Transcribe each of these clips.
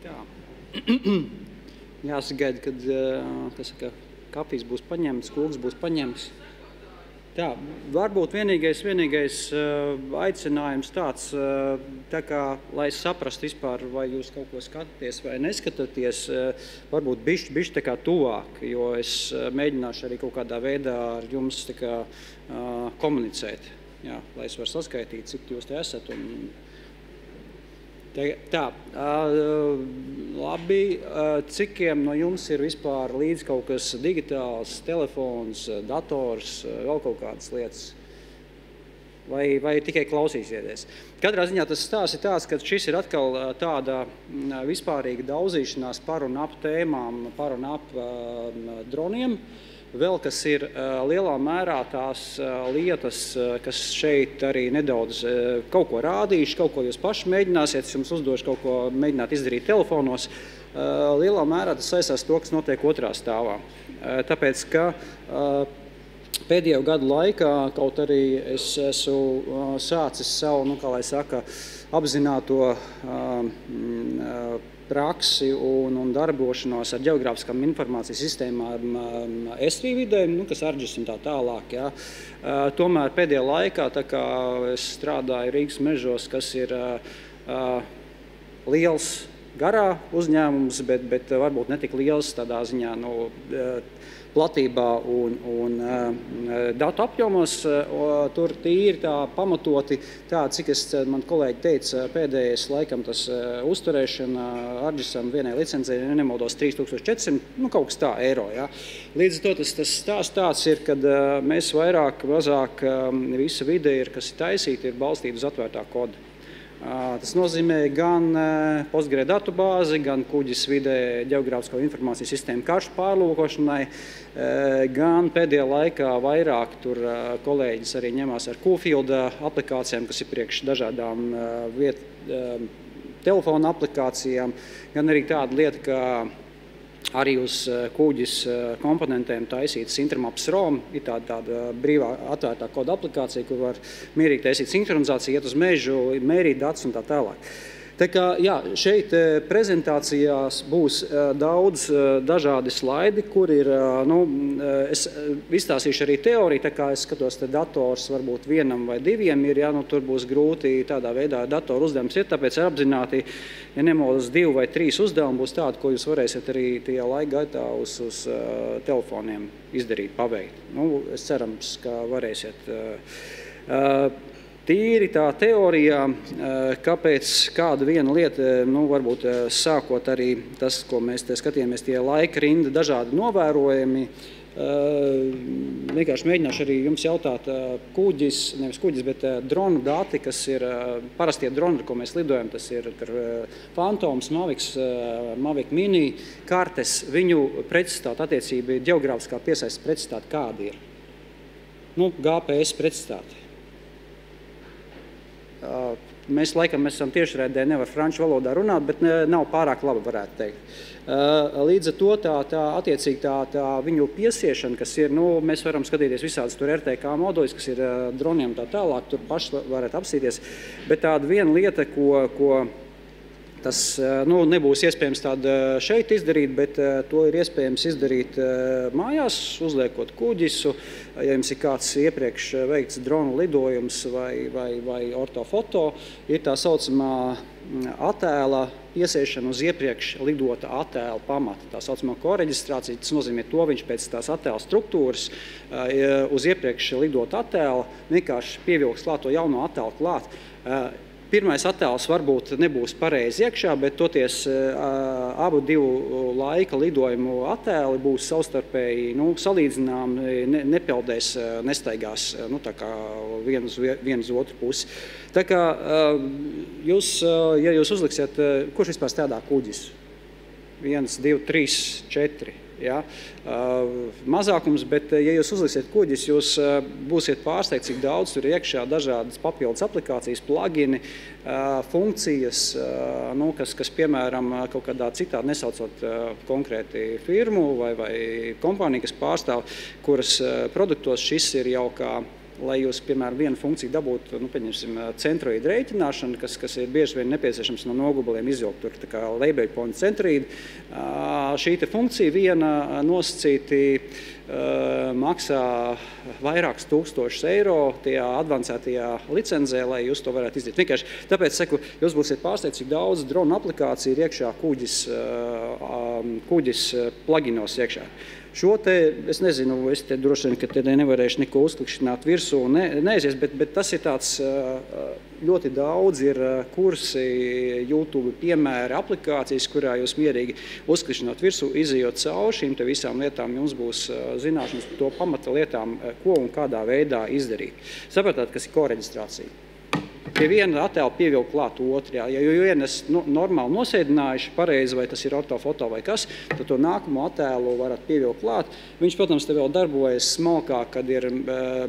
Tā. Jāsagaida, kad kafijas būs paņemts, kūks būs paņemts. Tā, varbūt vienīgais aicinājums tāds, lai saprastu vispār, vai jūs kaut ko skatāties vai neskatāties, varbūt bišķi tā kā tuvāk, jo es mēģināšu arī kaut kādā veidā ar jums tā kā komunicēt, jā, lai es varu saskaitīt, cik jūs te esat. Tā, labi, cikiem no jums ir vispār līdz kaut kas digitāls, telefons, dators, vēl kaut kādas lietas? Vai tikai klausīsieties? Katrā ziņā tas stāsts ir tāds, ka šis ir atkal tāda vispārīga daudzīšanās par un ap tēmām, par un ap droniem. Vēl kas ir lielā mērā tās lietas, kas šeit arī nedaudz kaut ko rādīšu, kaut ko jūs paši mēģināsiet, es jums uzdošu kaut ko mēģināt izdarīt telefonos. Lielā mērā tas saistās to, kas notiek otrā stāvā. Tāpēc, ka pēdējo gadu laikā, kaut arī es esmu sācis savu, kā lai saka, apzināto praksi un darbošanos ar ģeogrāfiskām informācijas sistēmām ESRI vidē, kas ARGIS un tā tālāk. Ja. Tomēr pēdējā laikā, tā kā es strādāju Rīgas mežos, kas ir liels garā uzņēmums, bet varbūt netik liels tādā ziņā platībā un datu apjomos, tur tīri tā pamatoti tā, cik man kolēģi teica, pēdējais laikam tas uzturēšana ARGISam vienai licencei, nemaldos 3400, kaut kas tā eiro. Ja. Līdz ar to tas stāsts tāds ir, kad mēs vairāk, mazāk visa vide, kas ir taisīta, ir balstīta uz atvērtā koda. Tas nozīmē gan Postgre datubāzi, gan kuģis vidē ģeogrāfisko informācijas sistēmu karšu pārlūkošanai, gan pēdējā laikā vairāk tur kolēģis arī ņemās ar Qfield aplikācijām, kas ir priekš dažādām telefona aplikācijām, gan arī tāda lieta, ka arī uz kuģis komponentiem taisīts Syntramaps ROM, ir tāda brīvā atvērtā koda aplikācija, kur var mierīgi taisīt sinhronizāciju, iet uz mežu, mērīt datus un tā tālāk. Tā kā, jā, šeit prezentācijās būs daudz dažādi slaidi, kur ir, es izstāstīšu arī teoriju, tā kā es skatos, te dators varbūt vienam vai diviem ir, tur būs grūti tādā veidā datoru uzdevums ir, tāpēc apzināti, ja nemaldos 2 vai 3 uzdevumi būs tādi, ko jūs varēsiet arī tajā laika gaitā uz telefoniem izdarīt, paveikt. Es cerams, ka varēsiet. Tīri tā teorijā, kāpēc kāda viena lieta, varbūt sākot arī tas, ko mēs te skatījāmies, tie laika rinda dažādi novērojumi, vienkārši mēģināšu arī jums jautāt kuģis, nevis kuģis, bet dronu dati, kas ir parastie droni, ko mēs lidojam, tas ir Phantoms, Mavic Mini, kartes, viņu precizitāte attiecība, ģeogrāfiskā piesaistes precizitāte kāda ir? GPS precizitāte. Mēs laikam esam tiešraidē, nevar franču valodā runāt, bet nav pārāk labi, varētu teikt. Līdz ar to attiecīgi tā viņu piesiešana, kas ir, mēs varam skatīties visādas tur RTK moduļus, kas ir droniem tā tālāk, tur paši varat apsīties, bet tāda viena lieta, ko tas nebūs iespējams tāda šeit izdarīt, bet to ir iespējams izdarīt mājās, uzliekot kuģisu, ja jums ir kāds iepriekš veikts dronu lidojums vai ortofoto, ir tā saucamā attēla piesiešana uz iepriekš lidota attēla pamata. Tā saucamā koreģistrācija, tas nozīmē to, viņš pēc tās attēla struktūras uz iepriekš lidota attēla vienkārši pievilks klāt to jauno attēlu klāt. Pirmais attēls varbūt nebūs pareizi iekšā, bet toties abu divu laika lidojumu attēli būs savstarpēji salīdzinām, nepeldēs, nestaigās tā kā vienu uz otru pusi. Tā kā ja jūs uzliksiet, kurš vispār strādā kuģis? 1, 2, 3, 4. Ja? Mazākums, bet ja jūs uzliksiet kuģis, jūs būsiet pārsteigti, cik daudz tur iekšā dažādas papildus aplikācijas, plugini, funkcijas, kas piemēram kaut kādā citā nesaucot konkrēti firmu vai kompāniju, kas pārstāv, kuras produktos šis ir jau kā lai jūs, piemēram, vienu funkciju dabūtu, pieņemsim, centroīdu rēķināšanu, kas ir bieži vien nepieciešams no nogubaliem izvilkt, tur tā kā Leibeļpoņa centroīdu. Šī te funkcija viena nosacīti maksā vairākus tūkstošus eiro tajā advancētajā licenzē, lai jūs to varētu izdarīt. Vienkārši tāpēc saku, jūs būsiet pārsteigti, cik daudz drona aplikāciju ir iekšā kuģis pluginos iekšā. Šo te, es nezinu, es te droši vien, ka te nevarēšu neko uzklikšķināt virsū un neaizies, bet tas ir tāds ļoti daudz ir kursi, YouTube piemēri, aplikācijas, kurā jūs mierīgi uzklikšķināt virsū, izejot cauri šīm te visām lietām, jums būs zināšanas par to pamata lietām, ko un kādā veidā izdarīt. Sapratāt, kas ir koreģistrācija. Pie viena attēla pievilkt klāt otru. Ja viena normāli nosēdinājuši pareizi, vai tas ir ortofoto vai kas, tad to nākamo attēlu varat pievilkt klāt. Viņš, protams, te vēl darbojas smalkāk, kad ir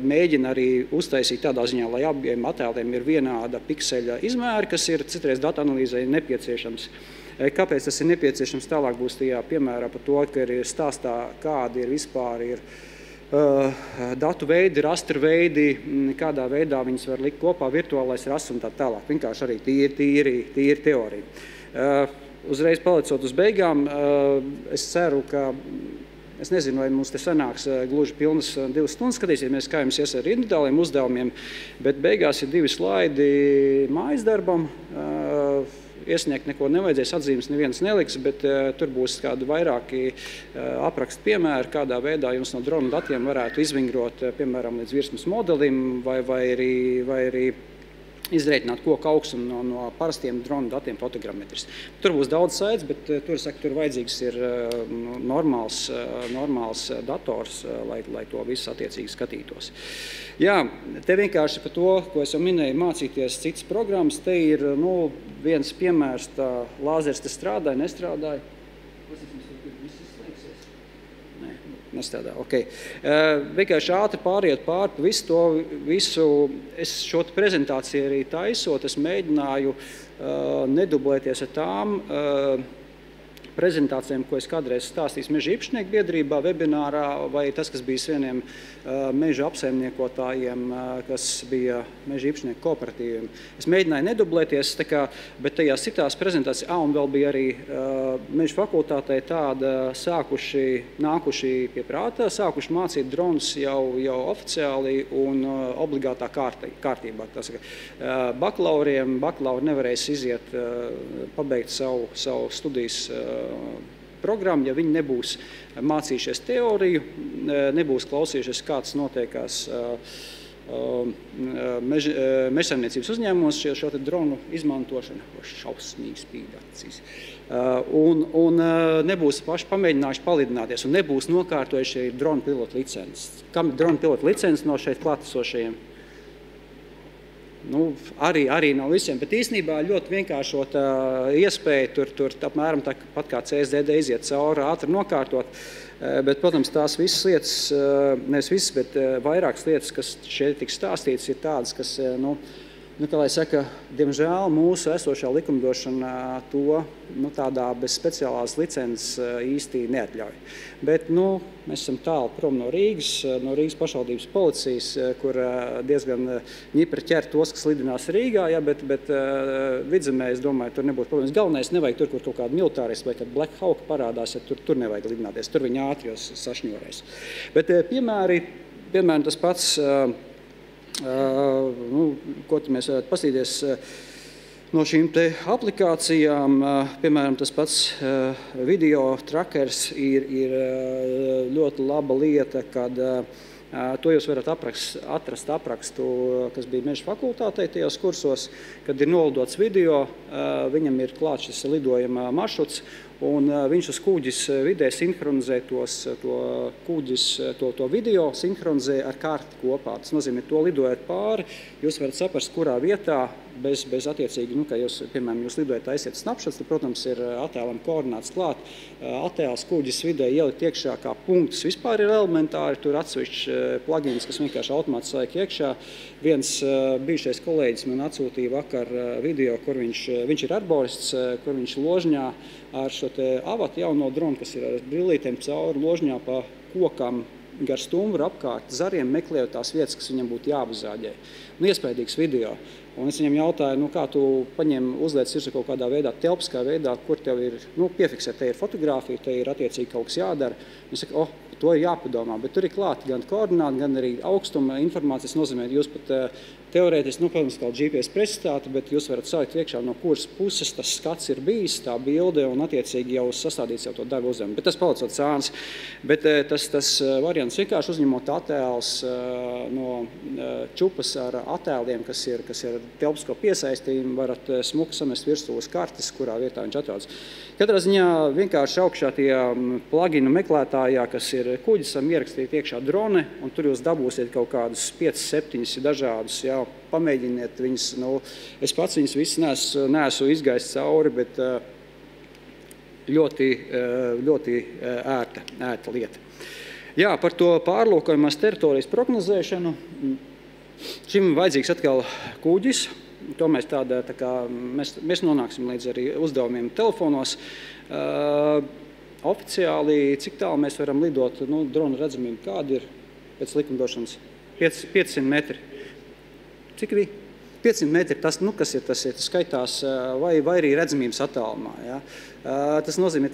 mēģina arī uztaisīt tādā ziņā, lai abiem attēliem ir vienāda pikseļa izmēra, kas ir citreiz datu analīzei nepieciešams. Kāpēc tas ir nepieciešams? Tālāk būs tajā piemērā par to, ka ir stāstā, kādi ir vispār datu veidi, rastru veidi, kādā veidā viņas var likt kopā, virtuālais rasts un tā tālāk. Vienkārši arī tīri teorija. Uzreiz palicot uz beigām, es ceru, ka es nezinu, vai mums te sanāks gluži pilnas 2 stundas, skatīsimies, kā jums ies ar individuāliem uzdevumiem, bet beigās ir 2 slaidi mājas darbam. Iesniegt neko nevajadzēs, atzīmes nevienas neliks, bet tur būs kādi vairāki aprakstu piemēri, kādā veidā jums no drona datiem varētu izvingrot, piemēram, līdz virsmas modelim vai arī izreikināt koku augstumu no parastiem drona datiem fotogrammetris. Tur būs daudz saites, bet tur vajadzīgs ir normāls dators, lai to visu attiecīgi skatītos. Jā, te vienkārši par to, ko es jau minēju, mācīties citas programmas, te ir viens piemērs, tā lāzers te strādāja, nestrādāja. Nestrādā, ok. Vienkārši ātri pāriet pāri visu, es šo prezentāciju arī taisot, es mēģināju nedublēties ar tām prezentācijām, ko es kādreiz stāstīju Meža īpašnieku biedrībā, webinārā, vai tas, kas bija vieniem meža apsaimniekotājiem, kas bija meža īpašnieku kooperatīviem. Es mēģināju nedublēties, bet tajās citās prezentācijās, un vēl bija arī meža fakultātei tāda nākuši pie prātā, sākuši mācīt dronus jau oficiāli un obligātā kārtībā. Bakalauri nevarēs iziet, pabeigt savu studijas programmu, ja viņi nebūs mācījušies teoriju, nebūs klausījušies, kāds notiekās mežsaimniecības uzņēmumos šo dronu izmantošanu, šausmīgi spīd acīs, un nebūs paši pamēģinājuši palidināties, un nebūs nokārtojuši dronu pilotu licences. Kam ir dronu pilotu licences no šeit klātesošajiem? Arī nav visiem, bet īstenībā ļoti vienkāršota iespēja tur apmēram tāpat kā CSDD iziet cauri, ātri nokārtot, bet, protams, tās visas lietas, nevis visas, bet vairākas lietas, kas šeit tiks stāstītas, ir tādas, kas, kā lai saka, diemžēl mūsu esošā likumdošana to tādā bez speciālās licences īsti neatļauj. Bet, mēs esam tālu prom no Rīgas pašvaldības policijas, kur diezgan ņipri ķer tos, kas lidinās Rīgā, bet vidzemē, es domāju, tur nebūtu problēmas. Galvenais nevajag tur, kur kaut kāda militāristi vai kad Black Hawk parādās, ja tur nevajag lidināties, tur viņi ātrijos sašņorēs. Bet piemēram, tas pats, ko mēs varētu paskatīties no šīm te aplikācijām, piemēram, tas pats video trackers ir ļoti laba lieta, kad to jūs varat atrast aprakstu, kas bija Meža fakultātei tajos kursos, kad ir nolidots video, viņam ir klāts šis lidojuma maršruts, un viņš uz kuģis vidē sinhronizē to video, sinhronizē ar karti kopā. Tas nozīmē, to lidojot pāri, jūs varat saprast, kurā vietā, bez attiecīgi, ka jūs, piemēram, jūs lidojat aiziet snapshots, tad, protams, ir attēlam koordināts klāt. Attēls kuģis vidē ielikt iekšā kā punktus. Vispār ir elementāri, tur atsevišķi plugins, kas vienkārši automātiski laik iekšā. Viens bijušais kolēģis man atsūtīja vakar video, kur viņš ir arborists, kur viņš ložņā ar šo te avatu jauno dronu, kas ir ar brillītēm cauri ložņā pa kokam gar stumbru apkārt zariem, meklējot tās vietas, kas viņam būtu jāapzāģē. Iespējīgs video. Un es viņam jautāju, kā tu paņem, uzliec virsū kaut kādā veidā, telpiskā veidā, kur tev ir, piefiksēt, te ir fotogrāfija, te ir attiecīgi kaut kas jādara. Viņš saka, to ir jāpadomā, bet tur ir klāt gan koordināti, gan arī augstuma informācijas nozīmē, jūs pat teorētiski, protams, kā GPS precizitāte, bet jūs varat salikt iekšā, no kuras puses tas skats ir bijis, tā bilde, un attiecīgi jau sastādīt jau to daļu uzdevumu. Bet tas palicot sāns. Bet tas variants vienkārši uzņemot attēls no čupas ar attēliem, kas ir telpisko piesaistījumu, varat smuki samest virsū uz kartes, kurā vietā viņš atrodas. Katrā ziņā vienkārši augšā tie pluginu meklētājā, kas ir kuģis, ierakstīt iekšā drone, un tur jūs dabūsiet kaut kādus 5-7 dažādus, pamēģiniet viņus, es pats viņus visus neesmu izgājis cauri, bet ļoti ērta lieta. Jā, par to pārlūkojumās teritorijas prognozēšanu. Šim vajadzīgs atkal kuģis. To mēs mēs nonāksim līdz arī uzdevumiem telefonos. Oficiāli, cik tālu mēs varam lidot, drona redzamība kāda ir pēc likumdošanas? 500 metri. Cik bija? 500 metri, tas skaitās vai arī redzamības attālumā. Ja? Tas nozīmē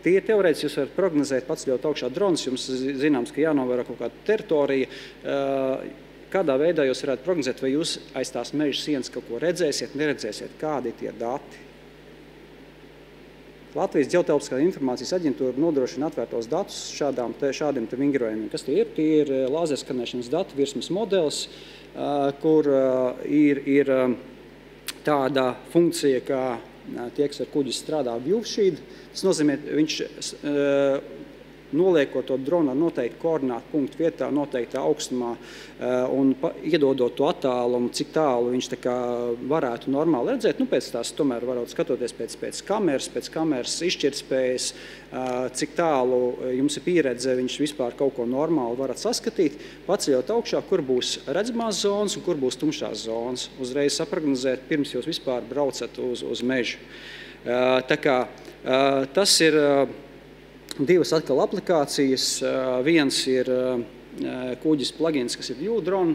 tie teorētiski jūs varat prognozēt, pats ļoti augšā dronas, jums zināms, ka jānovēro kaut kāda teritorija. Kādā veidā jūs varētu prognozēt, vai jūs aiz tās meža sienas kaut ko redzēsiet, neredzēsiet, kādi ir tie dati? Latvijas ģeotelpiskā informācijas aģentūra nodrošina atvērtos datus šādiem vingrojumiem. Kas tie ir? Tie ir lāzerskanēšanas datu virsmas modelis, kur ir tāda funkcija, kā tie, kas ar kuģi strādā viewsheet. Tas nozīmē, viņš noliekot to dronu ar noteikti koordinātu punktu vietā, noteiktā augstumā un iedodot to attālumu, cik tālu viņš varētu normāli redzēt. Pēc tās tomēr varot skatoties pēc kameras izšķirtspējas, cik tālu jums ir pieredze, viņš vispār kaut ko normāli varat saskatīt, paceļot augšā, kur būs redzamās zonas un kur būs tumšās zonas. Uzreiz saprognozēt, pirms jūs vispār braucat uz mežu. Tā kā tas ir divas atkal aplikācijas. Viens ir kuģis plugins, kas ir ViewDrone.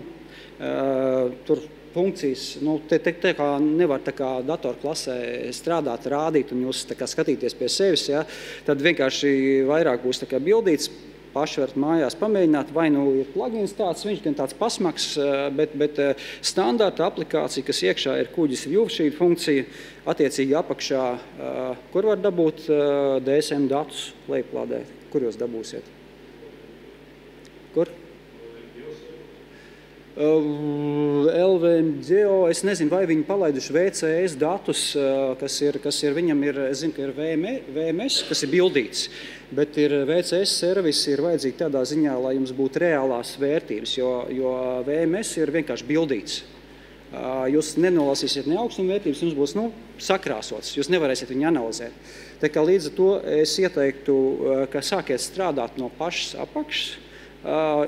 Tur funkcijas, te kā nevar datorklasē strādāt, rādīt un jūs skatīties pie sevis, ja? Tad vienkārši vairāk būs bildīts. Paši varat mājās pamēģināt, vai ir plugins tāds, viņš gan tāds pasmaks, bet standarta aplikācija, kas iekšā ir kuģis viewsheet funkcija, attiecīgi apakšā, kur var dabūt DSM datus lejuplādēt? Kur jūs dabūsiet? Kur? LVM Geo, es nezinu, vai viņi palaiduši VCS datus, kas ir viņam ir, es zinu, ka ir VMS, kas ir bildīts, bet ir VCS servis ir vajadzīgi tādā ziņā, lai jums būtu reālās vērtības, jo VMS ir vienkārši bildīts. Jūs nenolasīsiet ne augstuma vērtības, jums būs sakrāsots, jūs nevarēsiet viņu analizēt. Tā kā līdz ar to es ieteiktu, ka sākiet strādāt no pašas apakšas.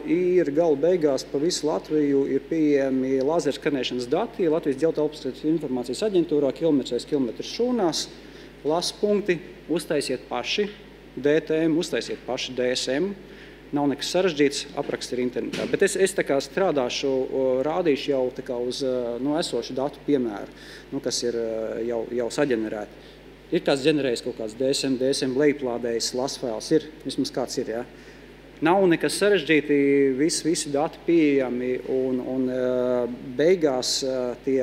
Ir gala beigās pa visu Latviju ir pieejami lazerskanēšanas dati, Latvijas ģeotelpiskās informācijas aģentūrā, kilometrs šūnās, laspunkti, uztaisiet paši DTM, uztaisiet paši DSM. Nav nekas sarežģīts, apraksts ir internetā. Bet es strādāšu, rādīšu jau uz esošu datu piemēru, kas ir jau saģenerēti. Ir kāds ģenerējis kaut kāds DSM lejuplādējis, lasfails ir, vismaz kāds ir, jā. Nav nekas sarežģīti, visi dati pieejami un beigās tie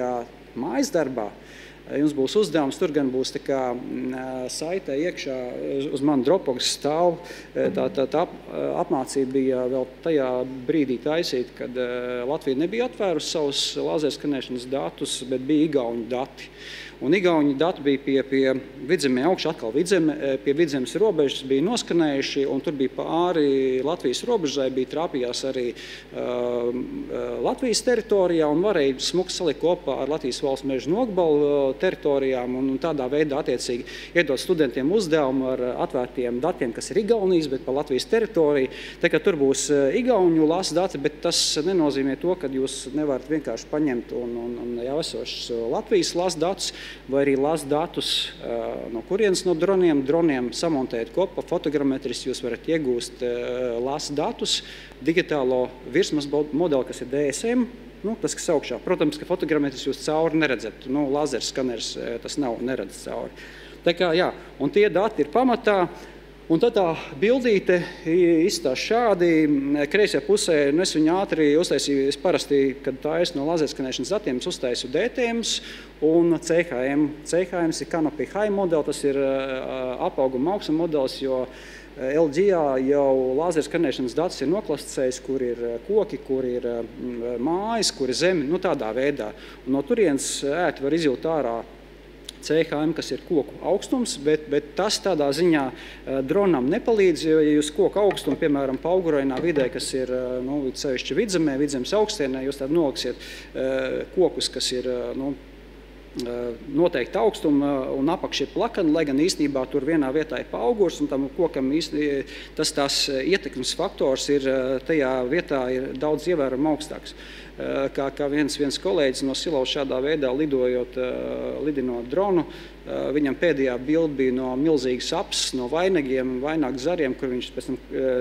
mājas darbā. Jums būs uzdevums, tur gan būs saitē iekšā, uz manu Dropbox stāv. Tā apmācība bija vēl tajā brīdī taisīt, kad Latvija nebija atvērusi savus lazerskanēšanas datus, bet bija igauņu dati. Un igauņu dati bija pie vidzemē augšā, atkal pie vidzemes robežas bija noskanējuši, un tur bija pāri Latvijas robežai, bija trāpījās arī Latvijas teritorijā, un varēja smuki salikt kopā ar Latvijas valsts meža nogbalu teritorijām un tādā veidā attiecīgi iedot studentiem uzdevumu ar atvērtiem datiem, kas ir Igaunijas, bet pa Latvijas teritoriju. Tā kā tur būs igauņu lasa dati, bet tas nenozīmē to, ka jūs nevarat vienkārši paņemt un jau esošus Latvijas lasa datus vai arī lasa datus no kurienes no droniem. Droniem samontēt kopā fotogrametris, jūs varat iegūst lasa datus, digitālo virsmas modeli, kas ir DSM, tas, kas augšā. Protams, ka fotogrametris jūs cauri neredzat, lazerskaners tas neredz cauri. Tā kā, jā, un tie dati ir pamatā. Un tad tā bildīte izstās šādi, kreisajā pusē, es viņu ātri uztaisīju, es parasti, kad tā es no lazerskanēšanas datiem, uztaisu DTMs un CHM. CHMs ir Canopy High modeli, tas ir apauguma augstuma modelis, jo LG-ā jau lazerskanēšanas datus ir noklasticējis, kur ir koki, kur ir mājas, kur ir zemi, tādā veidā. Un no turienes ēti var izjūt ārā CHM, kas ir koku augstums, bet tas tādā ziņā dronam nepalīdz, jo, ja jūs koku augstumu, piemēram, paugurainā vidē, kas ir sevišķi vidzemē, vidzemes augstienē, jūs tādu noliksiet kokus, kas ir noteikti augstuma un apakš ir plakana, lai gan īstenībā tur vienā vietā ir paaugurs, un tam kokam tās ietekmes faktors ir tajā vietā ir daudz ievērojami augstāks. Kā viens kolēģis no Silaus šādā veidā lidinot dronu, viņam pēdējā bilde bija no milzīgas apses, no vainagiem, vainagu zariem, kur viņš pēc tam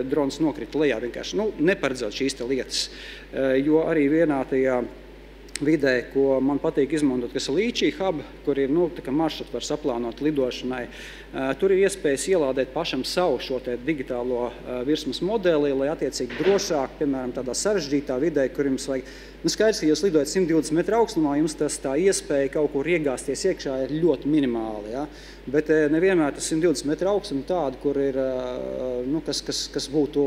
drons nokrita lejā vienkārši. Neparedzot šīs lietas, jo arī vienā tajā vidē, ko man patīk izmantot, kas ir Līčī hub, kur ir maršrutu var saplānot lidošanai. Tur ir iespējas ielādēt pašam savu šo digitālo virsmas modeli, lai attiecīgi drošāk, piemēram, tādā sarežģītā vidē, kur jums vajag, skaidrs, ka jūs lidojat 120 metru augstumā, jums tā iespēja kaut kur iegāsties iekšā ir ļoti minimāli, ja? Bet nevienmēr tas 120 metru augstuma tāda, kur ir, kas būtu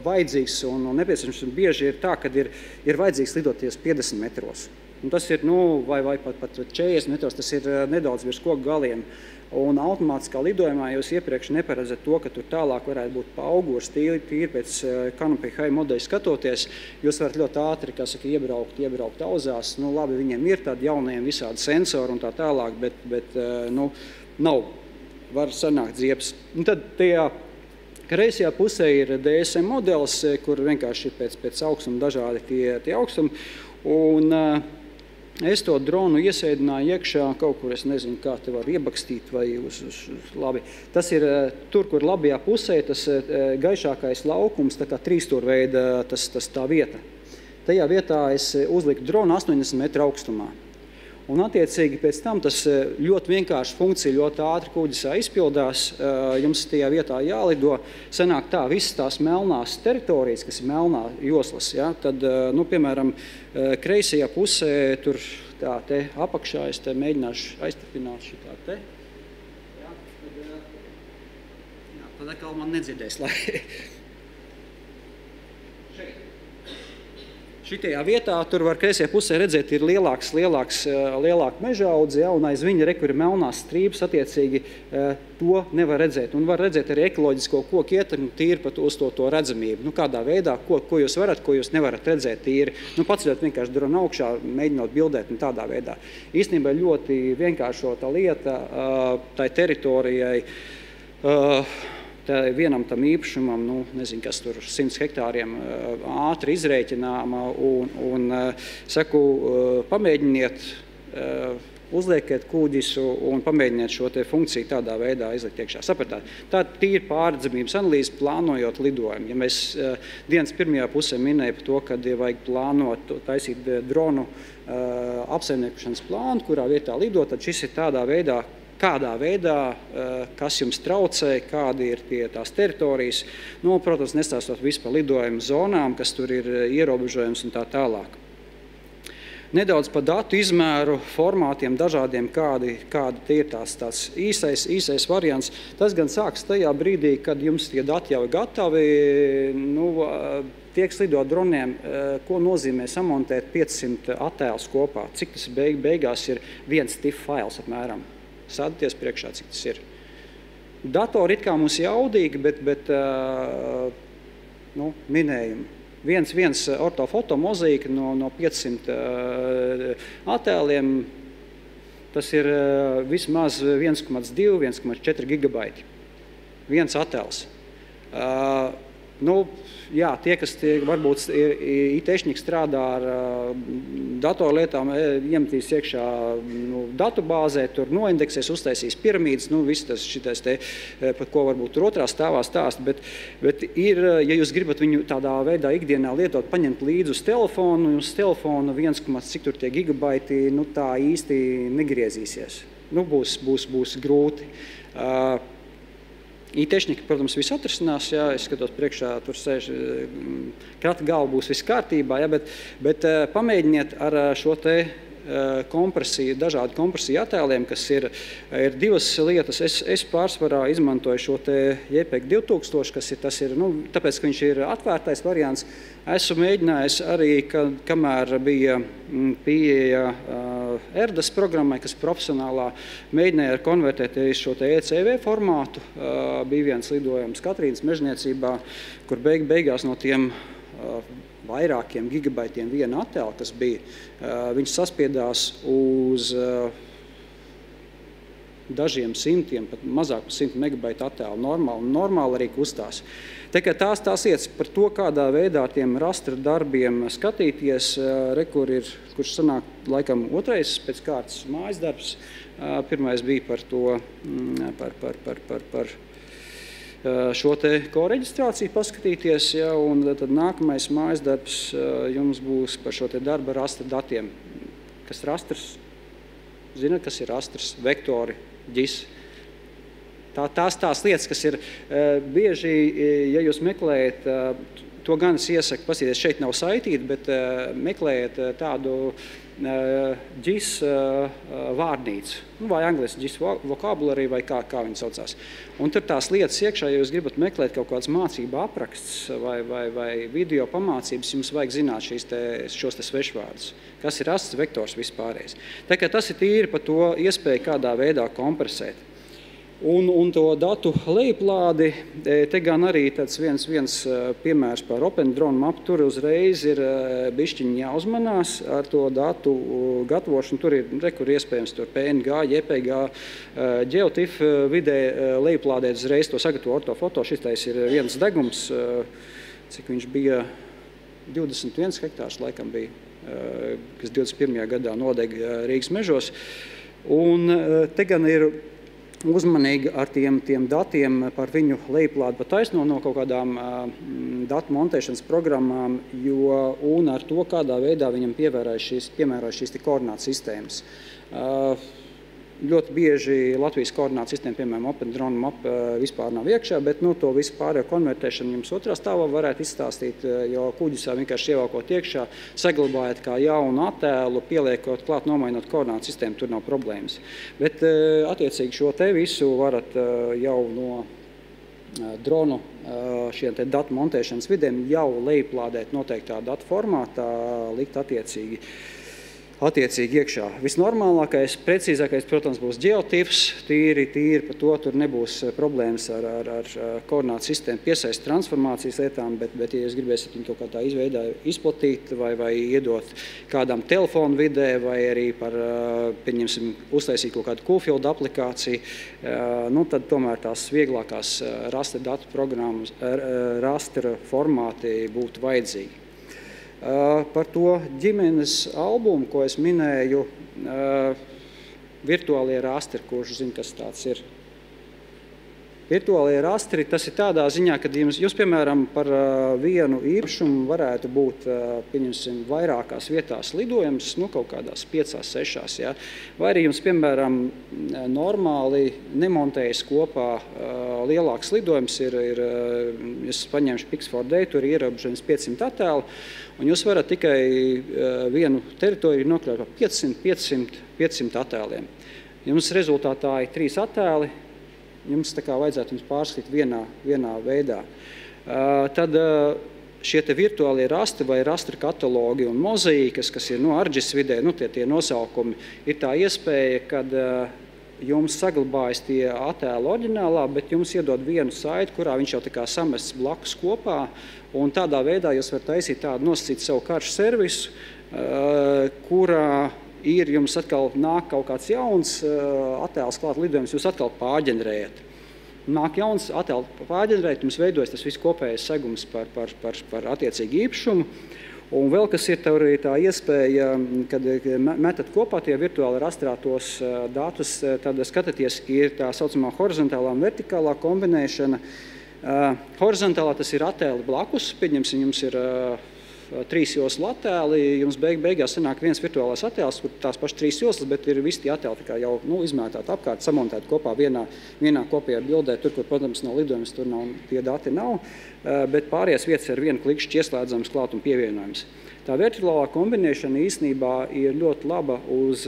vajadzīgs un nepieciešams, un bieži ir tā, kad ir vajadzīgs lidoties 50 metros. Un tas ir, vai pat 40 metros, tas ir nedaudz virs koku galiem. Un automātiskā lidojumā jūs iepriekš neparedzat to, ka tur tālāk varētu būt paaugurs, tīri pēc Canopy High modeļa skatoties. Jūs varat ļoti ātri, iebraukt auzās. Labi, viņiem ir tādi jaunajiem visādi sensori un tā tālāk, bet nav, var sanākt ziepes. Un tad tajā kreisajā pusē ir DSM modelis, kur vienkārši ir pēc augstuma dažādi tie augstumi. Un es to dronu iesēdināju iekšā kaut kur, es nezinu, kā te var iebakstīt vai labi. Tas ir tur, kur labajā pusē, tas gaišākais laukums, tā kā trīsstūrveida tā vieta. Tajā vietā es uzliku dronu 80 metru augstumā. Un attiecīgi pēc tam tas ļoti vienkārši funkcija, ļoti ātri kuģis izpildās, jums tajā vietā jālido, sanāk tā, visas tās melnās teritorijas, kas ir melnā joslas, ja, tad, piemēram, kreisajā pusē, tur tā te apakšā, es te mēģināšu aiztapināt šitā te. Ja, tad atkal man nedzirdēs, lai... Šitajā vietā, tur var kreisajā pusē redzēt, ir lielāka mežaudze, ja, un aiz viņa kur ir melnās strības, attiecīgi to nevar redzēt. Un var redzēt arī ekoloģisko koku ietekmi tīri pat uz to redzamību. Kādā veidā, ko jūs varat, ko jūs nevarat redzēt tīri. Paceļot vienkārši dronu augšā, mēģinot bildēt tādā veidā. Īstenībā ļoti vienkāršota lieta tai teritorijai, vienam tam īpašumam, nezinu, kas tur 100 hektāriem ātri izrēķināma un saku, pamēģiniet, uzliekiet kuģis un pamēģiniet šo te funkciju tādā veidā izlikt iekšā. Sapratāt, tā tīri pārredzamības analīze plānojot lidojumu. Ja mēs dienas pirmajā pusē minēja par to, kad vajag plānot, taisīt dronu apsaimniekošanas plānu, kurā vietā lidot, tad šis ir kādā veidā, kas jums traucē, kādi ir tās teritorijas. Protams, nestāstot visu par lidojumu zonām, kas tur ir ierobežojums un tā tālāk. Nedaudz par datu izmēru, formātiem dažādiem, kādi ir tās īsais variants. Tas gan sāks tajā brīdī, kad jums tie dati jau ir gatavi. Tiek lidot droniem, ko nozīmē samontēt 500 attēlus kopā. Cik tas beigās ir viens TIFF fails apmēram. Sādieties priekšā, cik tas ir. Datori it kā mums jaudīgi, bet minējumi. Viens ortofoto mozaīka no 500 attēliem tas ir vismaz 1,2–1,4 gigabaiti. Viens attēls. Jā, tie, kas varbūt IT-tehniski strādā ar datorlietām, iemetīs iekšā datubāzē, tur noindeksēs, uztaisīs piramīdas, viss tas šitais te, par ko varbūt tur otrā stāvā stāst, bet ir, ja jūs gribat viņu tādā veidā ikdienā lietot, paņemt līdzi uz telefonu 1,cik tur tie gigabaiti, tā īsti negriezīsies. Būs grūti. IT-tehnika, protams, viss atrisinās, jā, es skatos priekšā, tur sēž, krata galva būs viss kārtībā, jā, bet pamēģiniet ar šo te kompresiju, dažādu kompresiju attēliem, kas ir divas lietas. Es pārsvarā izmantoju šo te JPEG 2000, tas ir, tāpēc, ka viņš ir atvērtais variants. Esmu mēģinājis arī, kamēr bija pieeja ERDAS programmai, kas profesionālā mēģināja konvertēt šo te ECV formātu. Bija viens lidojums Katrīnas mežniecībā, kur beigās no tiem vairākiem gigabaitiem viena attēla, kas bija, viņš saspiedās uz dažiem simtiem, pat mazāk par 100 megabaitu attēlu normāli arī kustās. Tā kā tās lietas par to, kādā veidā tiem rastra darbiem skatīties, kurš sanāk laikam otrais pēc kārtas mājas darbs. Pirmais bija par to, par šo te koreģistrāciju paskatīties, ja, un tad nākamais mājas darbs jums būs par šo te darba rastra datiem. Kas rastrs? Zināt, kas ir rastrs? Vektori, GIS. Tās lietas, kas ir bieži, ja jūs meklējat, to gan es iesaku pasīties, šeit nav saitīti, bet meklējiet tādu GIS vārnīcu, vai angliski GIS vocabulary, vai kā viņi saucās. Un tur tās lietas iekšā, ja jūs gribat meklēt kaut kāds mācību apraksts vai video pamācības, jums vajag zināt šos te svešvārdus. Kas ir rasts, vektors, vispārējais. Tā kā tas ir tīri par to iespēju, kādā veidā kompresēt. Un to datu lejuplādi, te gan arī tāds viens piemērs par Open Drone Map, tur uzreiz ir bišķiņi jāuzmanās ar to datu gatavošanu. Tur ir iespējams tur PNG, JPG, GeoTIFF vidē lejuplādēt uzreiz to sagatavo ortofoto. Šitais ir viens degums, cik viņš bija 21 hektārs laikam bija, kas 21. gadā nodeg Rīgas mežos. Un te gan ir uzmanīgi ar tiem datiem par viņu lejuplādi pa taisno no kaut kādām datu montēšanas programmām, un ar to, kādā veidā viņam piemēroja šīs koordinātu sistēmas. Ļoti bieži Latvijas koordinātu sistēma, piemēram, Open Drone Map vispār nav iekšā, bet to visu pārējo konvertēšanu jums otrā stāvā varētu izstāstīt, jo kuģisā vienkārši ievalkot iekšā, saglabājot kā jaunu attēlu, pieliekot klāt, nomainot koordinātu sistēmu, tur nav problēmas. Bet attiecīgi šo te visu varat jau no dronu šiem te datu montēšanas vidiem jau lejuplādēt noteiktā datu formātā, likt attiecīgi iekšā. Visnormālākais, precīzākais, protams, būs GeoTIFFs, tīri par to tur nebūs problēmas ar koordinātu sistēmu piesaist transformācijas lietām, bet ja jūs gribēsiet viņu kaut kādā izveidā izplatīt vai iedot kādām telefonu vidē vai arī pieņemsim, uztaisīt kaut kādu Coolfield aplikāciju, tad tomēr tās vieglākās rastra datu programmas, rastra formāti būtu vajadzīgi. Par to ģimenes albumu, ko es minēju, virtuālie rastri, kurš zina, kas tāds ir. Virtuālie rastri, tas ir tādā ziņā, ka jūs, piemēram, par vienu īpašumu varētu būt, pieņemsim, vairākās vietās lidojums, kaut kādās 5–6, ja? Vai arī jums, piemēram, normāli nemontējas kopā lielāks lidojums ir es paņemšu Pix4D, tur ir ierobežojums 500 attēlu, un jūs varat tikai vienu teritoriju nokļaut par 500 attēliem. Jums rezultātā ir 3 attēli, jums tā kā vajadzētu jums pārskatīt vienā veidā. Tad šie te virtuālie rastri vai rastri katalogi un mozaīkas, kas ir ArcGIS vidē, tie nosaukumi, ir tā iespēja, kad jums saglabājas tie attēli oriģinālā, bet jums iedod vienu saiti, kurā viņš jau tā kā samests blakus kopā, un tādā veidā jūs varat taisīt tādu nosacīt savu karšu servisu, kurā ir jums atkal nāk kaut kāds jauns attēls klāt lidojums, jūs atkal pārģenerējat. Nāk jauns attēls pārģenerēt, jums veidojas tas viss kopējais segums par attiecīgu īpašumu. Un vēl kas ir arī tā iespēja, kad metat kopā tie virtuāli rastrātos datus, tad skatāties, ir tā saucamā horizontālā un vertikālā kombinēšana. Horizontālā tas ir attēli blakus, pieņemsim, jums ir 3 joslu attēli, jums beigās sanāk viens virtuālais attēls, kur tās pašas 3 joslas, bet ir visi tie attēli kā jau izmētāti apkārt, samontēti kopā vienā kopējā bildē, tur, kur, protams, nav lidojums, tur tie dati nav, bet pārējās vietas ar vienu klikšķi ieslēdzams klāt un pievienojums. Tā vertikālā kombinēšana īstenībā ir ļoti laba uz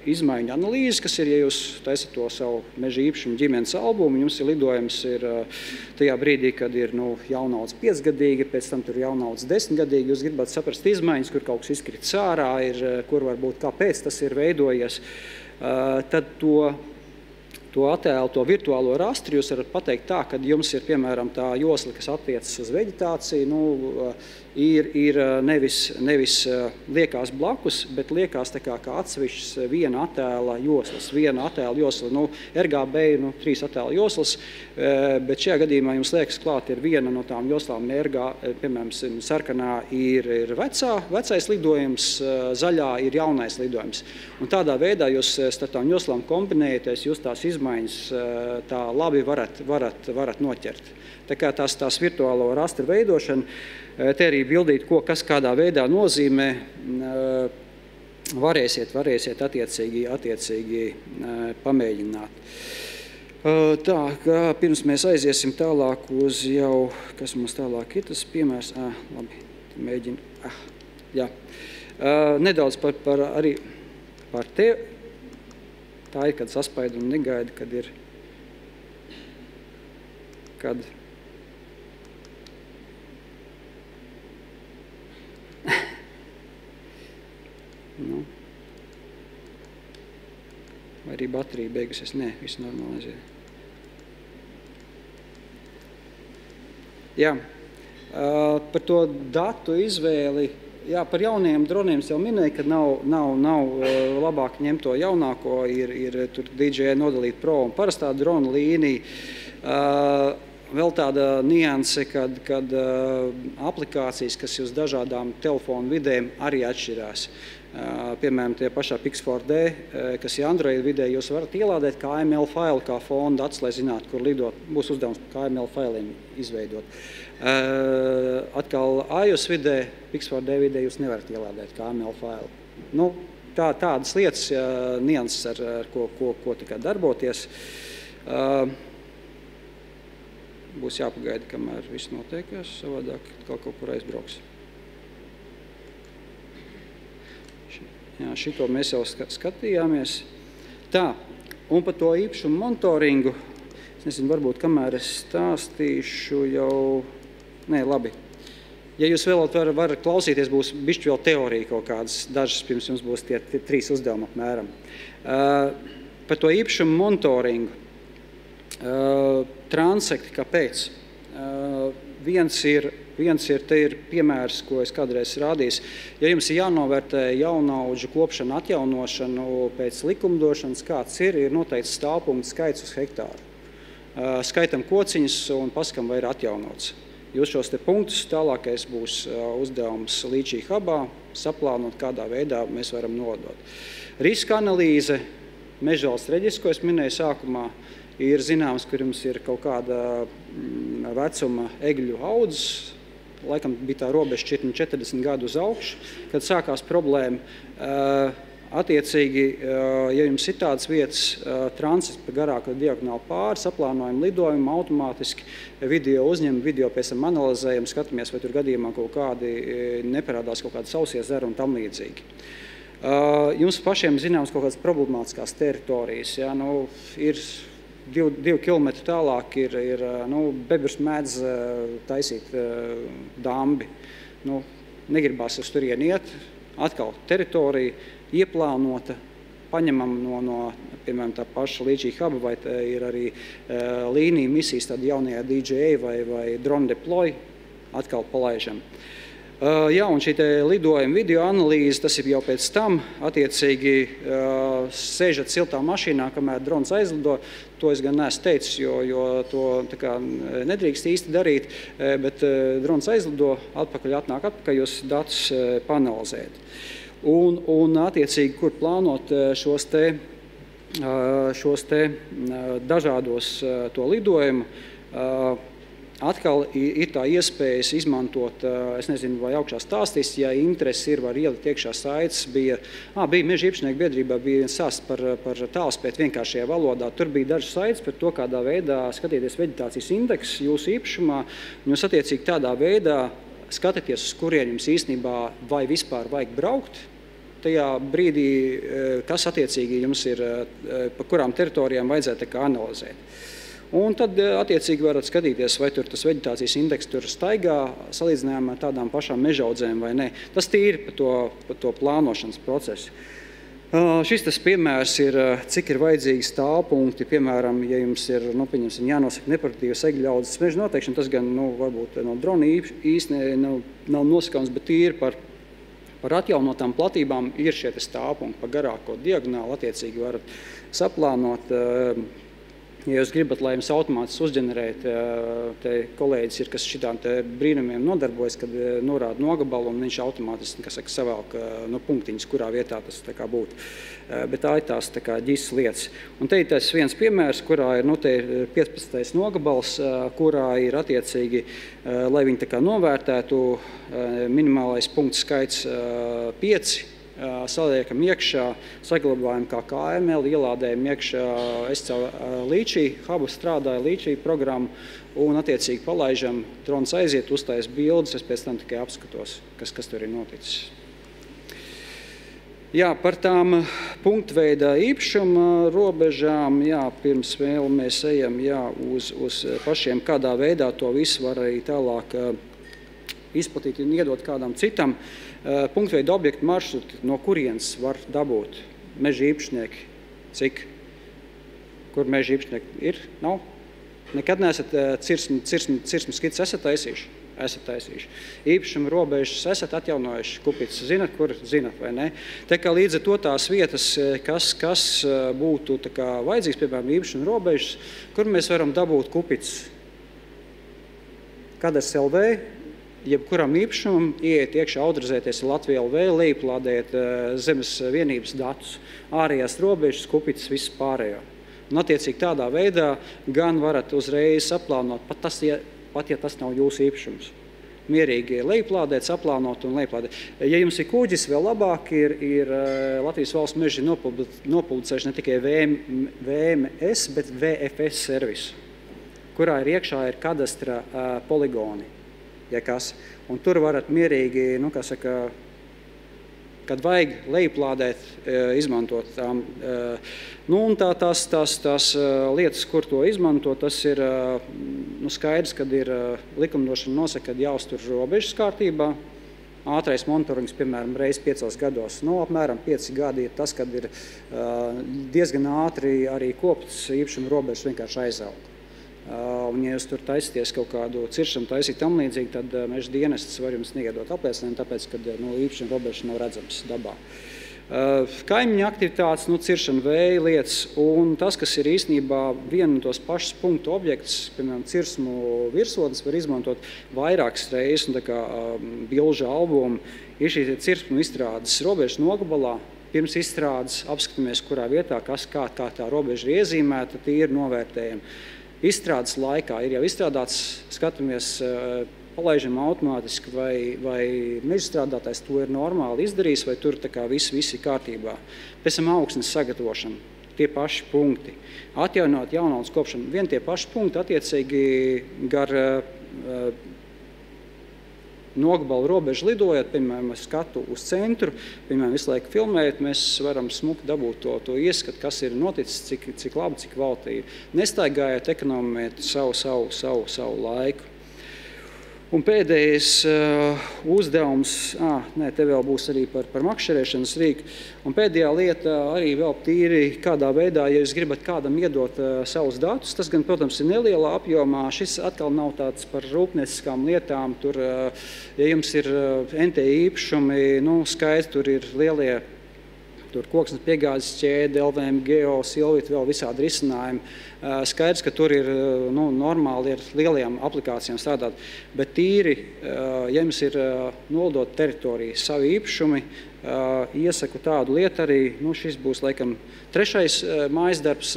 izmaiņu analīzi, kas ir, ja jūs taisat to savu meža īpašumu ģimenes albumu, jums ir lidojums tajā brīdī, kad ir jaunauds 5-gadīgi, pēc tam tur jaunauds 10-gadīgi, jūs gribat saprast izmaiņas, kur kaut kas izkrits ārā, kur varbūt kāpēc tas ir veidojies, tad to attēlu, to virtuālo rastri jūs varat pateikt tā, ka jums ir, piemēram, tā josla, kas attiecas uz veģetāciju, ir nevis liekās blakus, bet liekās tā kā atsevišķas viena attēla joslas. Viena attēla josla, RGB, 3 attēla joslas, bet šajā gadījumā jums liekas klāt ir viena no tām joslām, piemēram, sarkanā ir vecais lidojums, zaļā ir jaunais lidojums. Un tādā veidā jūs starp tām joslām kombinējaties, jūs tās izmaiņas tā labi varat noķert. Tā kā tās virtuālo rastru veidošana, te arī bildīt, kas kādā veidā nozīmē, varēsiet attiecīgi pamēģināt. Tā, pirms mēs aiziesim tālāk uz jau, kas mums tālāk ir tas piemērs, labi, mēģinu, jā. Nedaudz arī par te, tā ir, kad saspaida un negaida, kad vai arī baterija beigusies? Nē, viss normalizē. Jā, par to datu izvēli, jā, par jauniem droniem jau minēju, ka nav labāk ņemt to jaunāko, ir tur DJI nodalīt Pro un parastā drona līnija. Vēl tāda nianse, kad aplikācijas, kas uz dažādām telefonu vidēm arī atšķirās. Piemēram, tie pašā Pix4D, kas ir Android vidē, jūs varat ielādēt KML failu kā fonu datus, lai zinātu, kur lidot. Būs uzdevums KML failiem izveidot. Atkal iOS vidē, Pix4D vidē jūs nevarat ielādēt KML failu. Tādas lietas, nianses, ar ko tikai darboties. Būs jāpagaida, kamēr viss notiekās, savādāk kaut kur aizbrauks. Jā, šito mēs jau skatījāmies. Tā, un par to īpašumu monitoringu, es nezinu, varbūt kamēr es stāstīšu jau, nē, labi. Ja jūs vēl varat klausīties, būs bišķi vēl teorija kaut kādas, dažas pirms jums būs tie 3 uzdevumi apmēram. Par to īpašumu monitoringu. Transekti, kāpēc? Te ir piemērs, ko es kādreiz rādījis. Ja jums ir jānovērtē jaunaudžu kopšanu, atjaunošanu pēc likumdošanas, kāds ir noteikts stāvpunkts skaits uz hektāru. Skaitam kociņus un paskam, vai ir atjaunots. Jūs šos te punktus tālākais būs uzdevums Līčī hubā, saplānot, kādā veidā mēs varam nodot. Riska analīze, mežvalsts reģistrs, ko es minēju sākumā, ir zināms, kur jums ir kaut kāda vecuma egļu audzes, laikam bija tā robeža šķirtni 40 gadu uz augšu, kad sākās problēma. Attiecīgi, ja jums ir tādas vietas, transis pa garāko diagonālu pāri, saplānojam lidojumu, automātiski video uzņem, video pēc tam analizējam, skatāmies, vai tur gadījumā kaut kādi neparādās kaut kādi sausie zari un tam līdzīgi. Jums pašiem zināms kaut kādas problemātiskās teritorijas, ja, ir 2 kilometri tālāk ir bebrs mēdz taisīt dambi. Negribās uz turieni iet, atkal teritorija ieplānota, paņemam no piemēram, tā paša Līčī huba, vai ir arī līnija misijas tad jaunajā DJI vai drone deploy, atkal palaižam. Jā, un šī lidojuma video analīze, tas ir jau pēc tam, attiecīgi sēžat siltā mašīnā, kamēr drons aizlido. To es gan neesmu teicis, jo to nedrīkst īsti darīt, bet drons aizlido, atnāk atpakaļ, jūs datus panalizējat. Un attiecīgi, kur plānot šos dažādos to lidojumu, atkal ir tā iespējas izmantot, es nezinu, vai augšā stāstīs, ja interesi ir, var ielikt iekšā saites. Bija Meža īpašnieku biedrībā bija viens stāsts par tālspēt vienkāršajā valodā. Tur bija dažas saites par to, kādā veidā skatieties veģetācijas indeksu jūsu īpašumā. Jūs attiecīgi tādā veidā skatieties, uz kurien jums īstenībā vai vispār vajag braukt. Tajā brīdī, kas attiecīgi jums ir, pa kurām teritorijām vajadzētu analizēt. Un tad, attiecīgi, varat skatīties, vai tur tas veģetācijas indeks tur staigā salīdzinājumā ar tādām pašām mežaudzēm vai ne. Tas tīri par to plānošanas procesu. Šis tas piemērs ir, cik ir vajadzīgi stāvpunkti, piemēram, ja jums ir, pieņemsim, jānosaka neproduktīvas egļaudzes meža noteikšana, tas gan, varbūt no drona īsti nav nosakāms, bet tīri par atjaunotām platībām ir šie stāvpunkti pa garāko diagonāli, attiecīgi varat saplānot. Ja jūs gribat, lai jums automātiski uzģenerēt, te kolēģis ir, kas šitām brīnumiem nodarbojas, kad norāda nogabalu un viņš automātiski, savelk no punktiņas, kurā vietā tas būtu. Bet tā ir tās ģisas lietas. Un te ir tas viens piemērs, kurā ir 15. nogabals, kurā ir attiecīgi, lai viņi novērtētu, minimālais punktu skaits 5. Saliekam iekšā, saglabājam kā KML, ielādējam iekšā, es caur Līčī, hubu strādāju Līčī programmu un attiecīgi palaižam, drons aiziet, uztais bildes, es pēc tam tikai apskatos, kas tur ir noticis. Jā, par tām punktveida īpašuma robežām, jā, pirms vēl mēs ejam uz pašiem, kādā veidā to visu var arī tālāk izplatīt un iedot kādam citam. Punktveida objektu maršruti, no kurienes var dabūt meža īpašnieki? Cik? Kur meža īpašnieki ir? Nav? Nekad neesat cirsmu skices esat taisījuši? Esat taisījuši. Īpašuma robežas esat atjaunojuši? Kupits zinat, kur zinat vai ne? Te kā līdz ar to tās vietas, kas būtu vajadzīgs, piemēram, īpašuma robežas, kur mēs varam dabūt kupits? Kadars LV, jebkuram īpašumam, ieiet iekšā, autorizēties Latvija LV, lejuplādēt zemes vienības datus, ārējās robežas, kupits, viss pārējo. Un attiecīgi tādā veidā gan varat uzreiz saplānot, pat ja tas nav jūsu īpašums. Mierīgi lejuplādēt, saplānot un lejuplādēt. Ja jums ir kuģis, vēl labāk ir Latvijas valsts meži nopublicējuši ne tikai VMS, bet VFS servisu, kurā ir iekšā ir kadastra poligoni. Ja kas. Un tur varat mierīgi, kad vajag lejuplādēt, izmantot tām. Un tās lietas, kur to izmanto, tas ir skaidrs, kad ir likumdošana nosaka, kad jāuztur robežas kārtībā. Ātrais monitorings, piemēram, reiz 5 gados. Apmēram 5 gadi ir tas, kad ir diezgan ātri arī kopts īpašuma robežas vienkārši aizaug. Un, ja jūs tur taisieties kaut kādu ciršanu taisīt tam līdzīgi, tad meža dienests var jums iedot apliecinājumu, tāpēc, ka īpašuma robežas nav redzams dabā. Kaimiņu aktivitātes, ciršana vēja lietas un tas, kas ir īstenībā viena no tos pašas punktu objekts, piemēram, cirsmu virsotnes var izmantot vairākas reizes, un tā kā bilža albumi, ir šī cirsmu izstrādes robežas nogabalā. Pirms izstrādes apskatāmies, kurā vietā, kā tā robeža ir iezīmēta, tīri novērtējam. Izstrādes laikā ir jau izstrādāts, skatāmies, palaižam automātiski, vai meža strādātājs to ir normāli izdarījis, vai tur viss ir kārtībā. Pēc tam augsnes sagatavošana, tie paši punkti. Atjaunot jaunaudas kopšanu, vien tie paši punkti attiecīgi gar nogabalu robežu lidojot, piemēram, skatu uz centru, piemēram, visu laiku filmējot, mēs varam smuki dabūt to ieskatu, kas ir noticis, cik labi, cik valtīgi. Nestaigājot, ekonomēt savu laiku. Un pēdējais uzdevums, te vēl būs arī par makšķerēšanas rīku. Un pēdējā lieta arī vēl tīri kādā veidā, ja jūs gribat kādam iedot savus datus, tas gan, protams, ir nelielā apjomā. Šis atkal nav tāds par rūpnieciskām lietām. Tur, ja jums ir NTI īpašumi, skaidrs, tur ir lielie koksnes piegādes ķēde, LVM, Geo, Silvit, vēl visādi risinājumi. Skaidrs, ka tur ir normāli ar lielajām aplikācijām strādāt, bet tīri, ja jums ir noldot teritoriju savi īpašumi, iesaku tādu lietu arī, šis būs laikam trešais mājas darbs,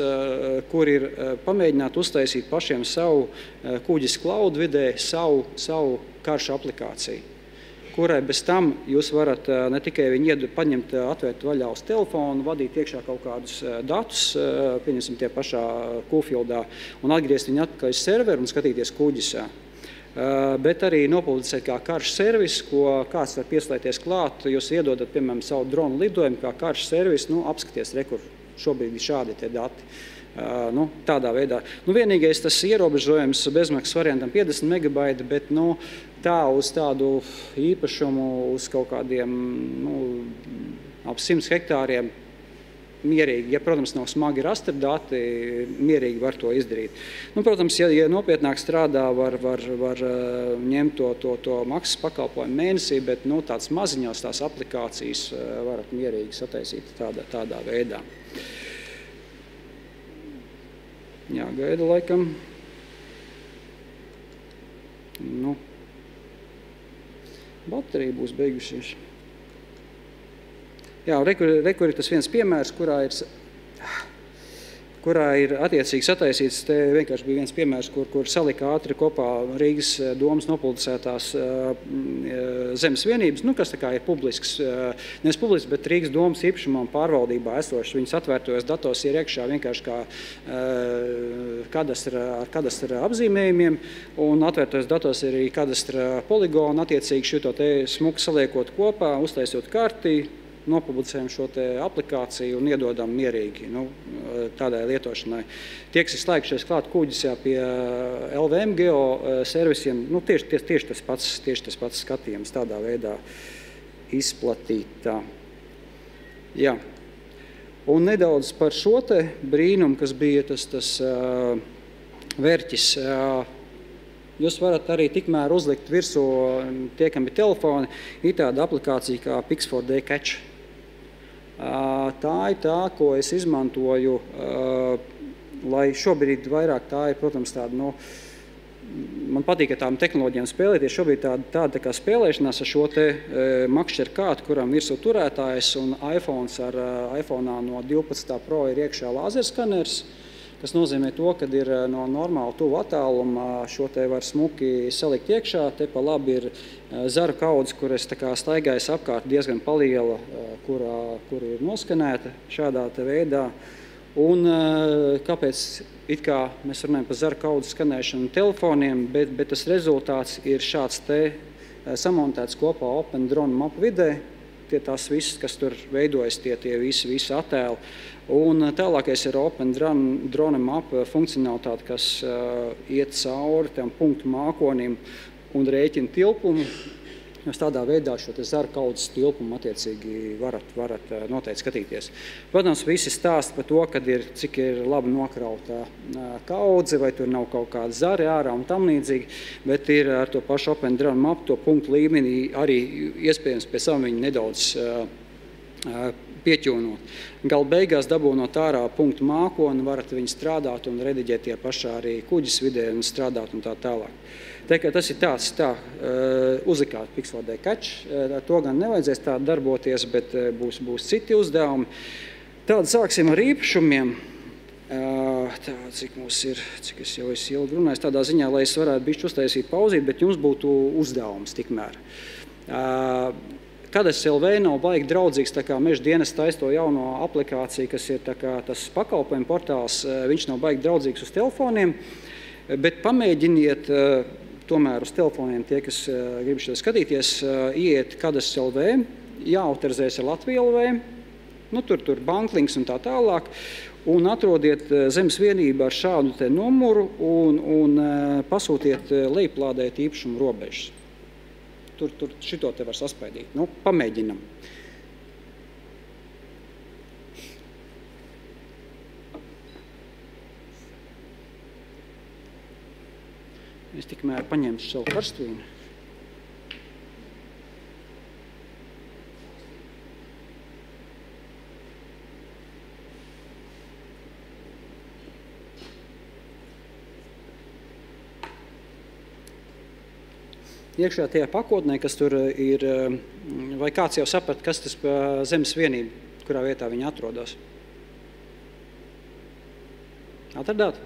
kur ir pamēģināt uztaisīt pašiem savu kuģis cloud vidē, savu karšu aplikāciju, kurai bez tam jūs varat ne tikai viņu paņemt, atvērt vaļā uz telefonu, vadīt iekšā kaut kādus datus, pieņemsim tie pašā Qfieldā, un atgriezt viņu atpakaļ uz serveru un skatīties kuģisā. Bet arī nopublicēt kā karš servis, ko kāds var pieslēgties klāt, jūs iedodat, piemēram, savu dronu lidojumu kā karš servis, apskaties, rekur, šobrīd ir šādi tie dati. Tādā veidā. Vienīgais tas ierobežojums bezmaksas variantam 50 megabaiti, bet tā uz tādu īpašumu, uz kaut kādiem ap 100 hektāriem mierīgi, ja, protams, nav smagi rastri dati, mierīgi var to izdarīt. Protams, ja nopietnāk strādā, var ņemt to maksas pakalpojumu mēnesī, bet tāds maziņās tās aplikācijas varat mierīgi sataisīt tādā veidā. Jā, gaida laikam. Baterija būs beigušies. Jā, rekur ir tas viens piemērs, kurā ir attiecīgi sataisīts. Te vienkārši bija viens piemērs, kur salika ātri kopā Rīgas domas nopublicētās zemes vienības, kas tā kā ir publisks, nevis publisks, bet Rīgas domas īpašumā un pārvaldībā esošs. Viņas atvērtojos datos ir iekšā vienkārši kā kadastra apzīmējumiem, un atvērtojos datos ir arī kadastra poligona, attiecīgi šito te smuku saliekot kopā, uztaisot karti, nopublicējam šo te aplikāciju un iedodam mierīgi tādai lietošanai. Tie, kas ir slēgušies klāt kuģis pie LVM Geo servisiem, tieši tas pats skatījums tādā veidā izplatītā. Jā. Un nedaudz par šo te brīnumu, kas bija tas vērķis. Jūs varat arī tikmēr uzlikt virsū tie, kam ir telefoni, ir tāda aplikācija kā Pix4D Catch. Tā ir tā, ko es izmantoju, lai šobrīd vairāk tā ir, protams, tāda, man patīk ar tām tehnoloģijām spēlēties, šobrīd tāda kā spēlēšanās ar šo te makšķeru kātu, kuram virsū turētājs un iPhone'ā no 12. Pro ir iekšā lāzerskaners, kas nozīmē to, ka ir no normāla tuvu attāluma šo te var smuki salikt iekšā. Te pa labi ir zaru kaudze, kur es tā kā staigājos apkārt diezgan paliela, kur ir noskanēta šādā te veidā. Un kāpēc it kā mēs runājam par zaru kaudzes skanēšanu telefoniem, bet tas rezultāts ir šāds te samontēts kopā Open Drone Map vidē. Tās visas, kas tur veidojas, tie visi attēli. Un tālākais ir Open Drone Map funkcionalitāte, kas iet cauri tam punktu mākonim un rēķina tilpumu. Jūs tādā veidā šo zaru kaudzes tilpumu attiecīgi varat noteikti skatīties. Protams, visi stāsta par to, cik ir labi nokrautā kaudze, vai tur nav kaut kāda zari ārā un tam līdzīgi, bet ir ar to pašu Open Drone Map, to punktu līmenī arī iespējams pēc tam viņu nedaudz pieķūnot. Gala beigās dabūnot ārā punktu mākoni, varat viņu strādāt un rediģēt tie pašā arī kuģis vidē un strādāt un tā tālāk. Tas ir uzlikāt Pix4D Catch, ar to gan nevajadzēs tā darboties, bet būs citi uzdevumi. Tāda sāksim ar īpašumiem. Cik es jau esmu ilgi runājis tādā ziņā, lai es varētu bišķi uztaisīt pauzīt, bet jums būtu uzdevums tikmēr. Kadastrs LV nav baigi draudzīgs, tā kā Meža dienests taisa to jauno aplikāciju, kas ir tas pakalpojumu portāls, viņš nav baigi draudzīgs uz telefoniem, bet pamēģiniet tomēr uz telefoniem tie, kas grib šo skatīties, iet Kadastrs LV, jāautorizējas ar Latviju LV, tur banklinks un tā tālāk, un atrodiet zemes vienību ar šādu te numuru un pasūtiet lejuplādēt īpašumu robežas. Tur šito te var saspaidīt. Nu, pamēģinam. Es tikmēr paņemšu savu karstvīnu. Iekšā tajā pakotnē, kas tur ir, vai kāds jau saprat, kas tas zemes vienība, kurā vietā viņi atrodas? Atradāt?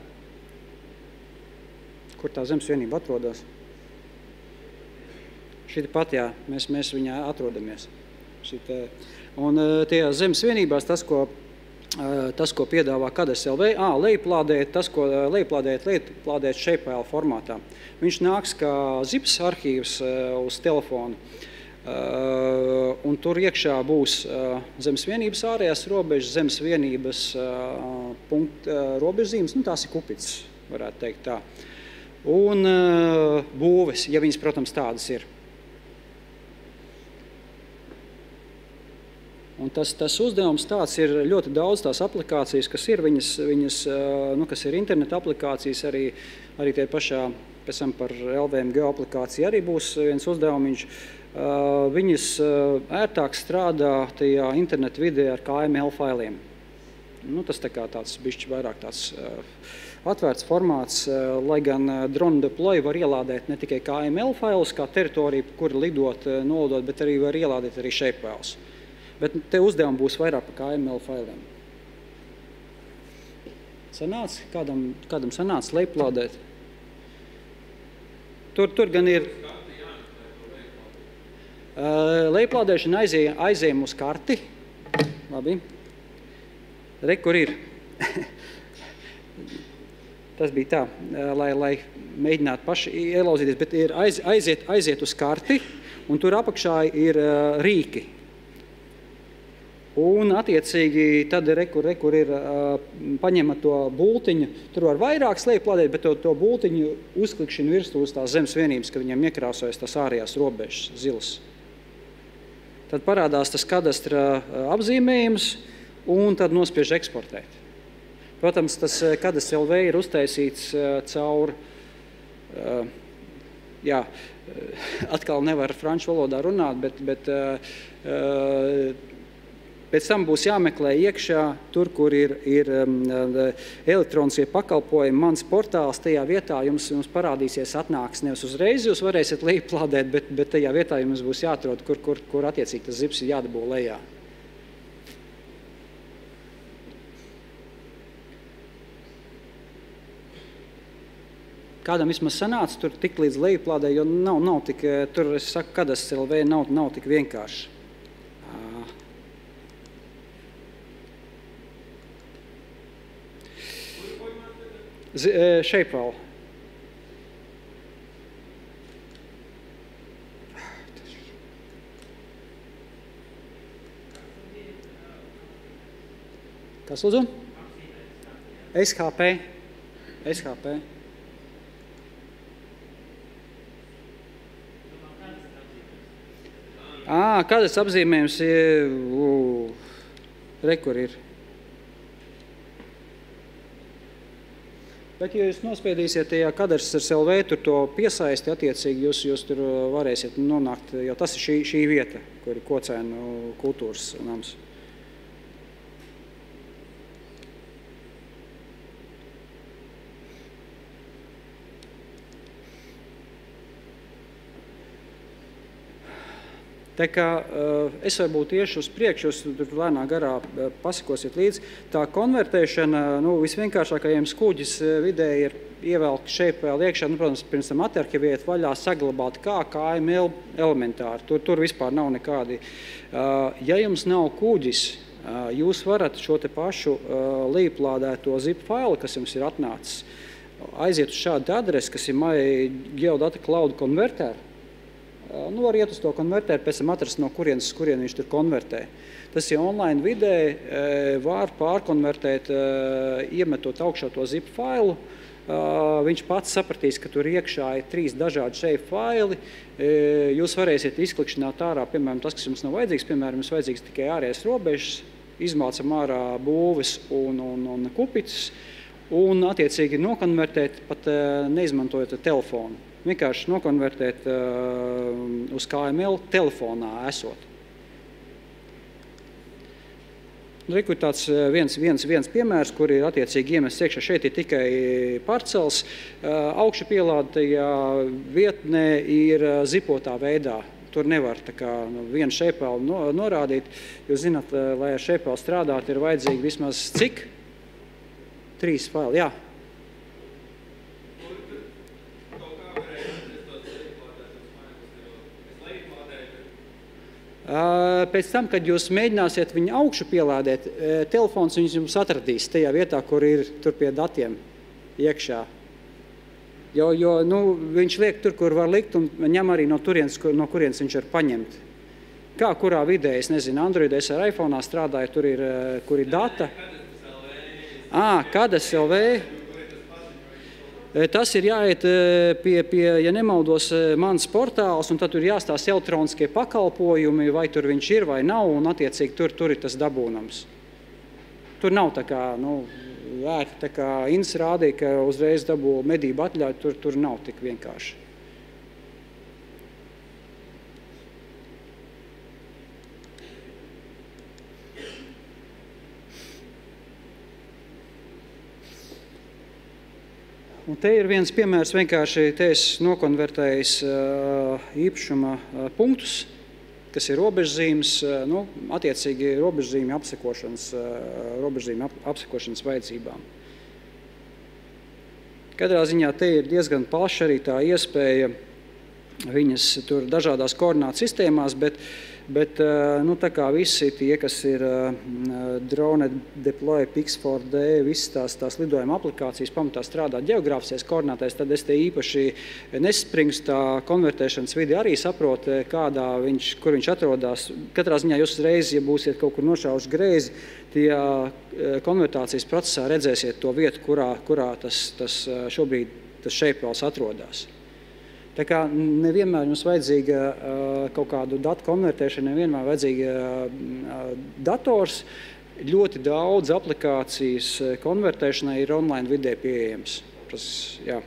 Kur tā zemes vienība atrodas? Šita pat, jā, mēs viņā atrodamies. Un tajā zemes vienībās tas, ko piedāvā Kadastrs LV, lejuplādēt, tas, ko lejuplādēt Shapefile formātā. Viņš nāks kā zips arhīvs uz telefonu, un tur iekšā būs zemes vienības ārējās robežas, zemes vienības robežzīmes, tās ir kupits, varētu teikt tā. Un būves, ja viņas, protams, tādas ir. Un tas uzdevums tāds ir ļoti daudz tās aplikācijas, kas ir kas ir interneta aplikācijas, arī tie pašā, pēc tam par LVM geoaplikāciju arī būs viens uzdevumiņš. Viņas ērtāk strādā tajā interneta vidē ar KML failiem. Tas tā kā tāds bišķi vairāk tāds atvērts formāts, lai gan drone deploy var ielādēt ne tikai KML failus, kā teritoriju, kur lidot, nolidot, bet arī var ielādēt arī Shapefiles. Bet te uzdevumi būs vairāk par KML failiem. Sanāca? Kādam sanāca lejuplādēt? Tur gan ir... Lejuplādēšana aizējam uz karti. Labi. Re, kur ir. Tas bija tā, lai mēģinātu paši ielauzīties, bet ir aiziet uz karti, un tur apakšā ir rīki. Un, attiecīgi, tad kur ir paņemat to bultiņu, tur var vairākas lejuplādēt, bet to bultiņu uzklikšana virsū uz tās zemes vienības, kad viņam iekrāsojas tās ārējās robežas zilas. Tad parādās tas kadastra apzīmējums, un tad nospiež eksportēt. Protams, tas Kadastrs LV ir uztaisīts caur, atkal nevar franču valodā runāt, bet pēc tam būs jāmeklē iekšā, tur, kur ir elektroniskie pakalpojumi, mans portāls, tajā vietā jums parādīsies atnāks nevis uzreiz, jūs varēsiet lejuplādēt, bet tajā vietā jums būs jāatrod, kur attiecīgi tas zips ir jādabū lejā. Kādam vismaz sanāca tur tik līdz lejuplādē, jo nav tik, tur, es saku, Kadastrs LV nav tik vienkārši. Shapefile. Kas lūdzu? SHP. Kadastrs apzīmējums ir, re, kur ir. Bet, ja jūs nospiedīsiet tajā Kadastrs LV, tur to piesaisti, attiecīgi jūs tur varēsiet nonākt, jo tas ir šī vieta, kur ir Kocēnu kultūras nams. Tā kā es varbūt tieši uz priekšu, jūs tur lēnā garā pasakosiet līdzi. Tā konvertēšana, visvienkāršākajiem skūģis vidē ir ievelkt Shapefile iekšā, protams, pirms tam atarhiviet vaļā, saglabāt kā KML elementāri. Tur vispār nav nekādi. Ja jums nav kuģis, jūs varat šo te pašu lejuplādēto zip failu, kas jums ir atnācis, aiziet uz šādu adresi, kas ir My Geodata Cloud Converter, Nu, var iet uz to konvertēt, pēc tam atrast, no kurienes viņš tur konvertē. Tas ir online vidē, var pārkonvertēt, iemetot augšā to zip failu. Viņš pats sapratīs, ka tur iekšā ir 3 dažādi shape faili. Jūs varēsiet izklikšķināt ārā, piemēram, tas, kas jums nav vajadzīgs, piemēram, jums vajadzīgs tikai ārējais robežas, izmācam ārā būves un kupicas, un attiecīgi nokonvertēt, pat neizmantojot telefonu. Vienkārši nokonvertēt uz KML telefonā esot. Rekur tāds viens piemērs, kur ir attiecīgi iemests iekšā. Šeit ir tikai parcels. Augša pielādētajā vietnē ir zipotā veidā. Tur nevar tā kā vienu šeipēlu norādīt. Jūs zināt, lai ar šeipēlu strādāt, ir vajadzīgi vismaz cik? 3 faili, jā. Pēc tam, kad jūs mēģināsiet viņu augšu pielādēt, telefons viņus jums atradīs tajā vietā, kur ir tur pie datiem iekšā. Jo viņš liek tur, kur var likt, un ņem arī no kurienes viņš var paņemt. Kā kurā vidē, es nezinu, Androidē es ar iPhone'ā strādāju, tur ir, kur ir data. Kādas LV? Tas ir jāiet pie, ja nemaldos, mans portāls, un tad tur jāstāsta elektroniskie pakalpojumi, vai tur viņš ir vai nav, un attiecīgi tur ir tas dabūnams. Tur nav tā kā, tā kā Ins rādīja, ka uzreiz dabū medību atļauju, tur nav tik vienkārši. Un te ir viens piemērs, vienkārši te es nokonvertēju īpašuma punktus, kas ir robežzīmes, attiecīgi robežzīmju apsekošanas vajadzībām. Katrā ziņā te ir diezgan plaša arī tā iespēja viņas tur dažādās koordinātu sistēmās, bet tā kā visi tie, kas ir Drone Deploy, Pix4D, visas tās lidojuma aplikācijas pamatā strādā ģeogrāfiskajās koordinātēs, tad es te īpaši nespringstu tā konvertēšanas vidi arī saprotu, kur viņš atrodas. Katrā ziņā jūs uzreiz, ja būsiet kaut kur nošauši greizi, tie konvertācijas procesā redzēsiet to vietu, kurā tas šobrīd tas šeipēls atrodas. Tā kā nevienmēr jums vajadzīga kaut kādu datu konvertēšanu, nevienmēr vajadzīga dators. Ļoti daudz aplikācijas konvertēšanai ir online vidē pieejams. Jā.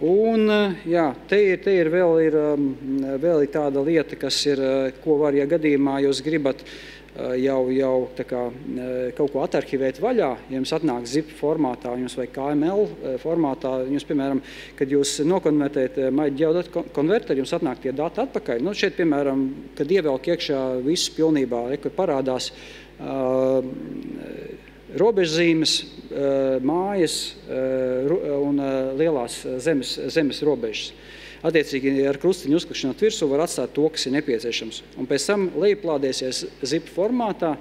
Un jā, te ir vēl tāda lieta, kas ir, ko var, ja gadījumā jūs gribat jau tā kā kaut ko atarhivēt vaļā, ja jums atnāk zip formātā, jums vai KML formātā, jums, piemēram, kad jūs nokonvertējat MyGeodata konverteri, jums atnāk tie dati atpakaļ. Šeit, piemēram, kad ievelk iekšā visus pilnībā, kur parādās robežzīmes, mājas un lielās zemes robežas. Attiecīgi ar krustiņu uzklikšķinot virsū var atstāt to, kas ir nepieciešams. Un pēc tam lejuplādēsies zip formātā,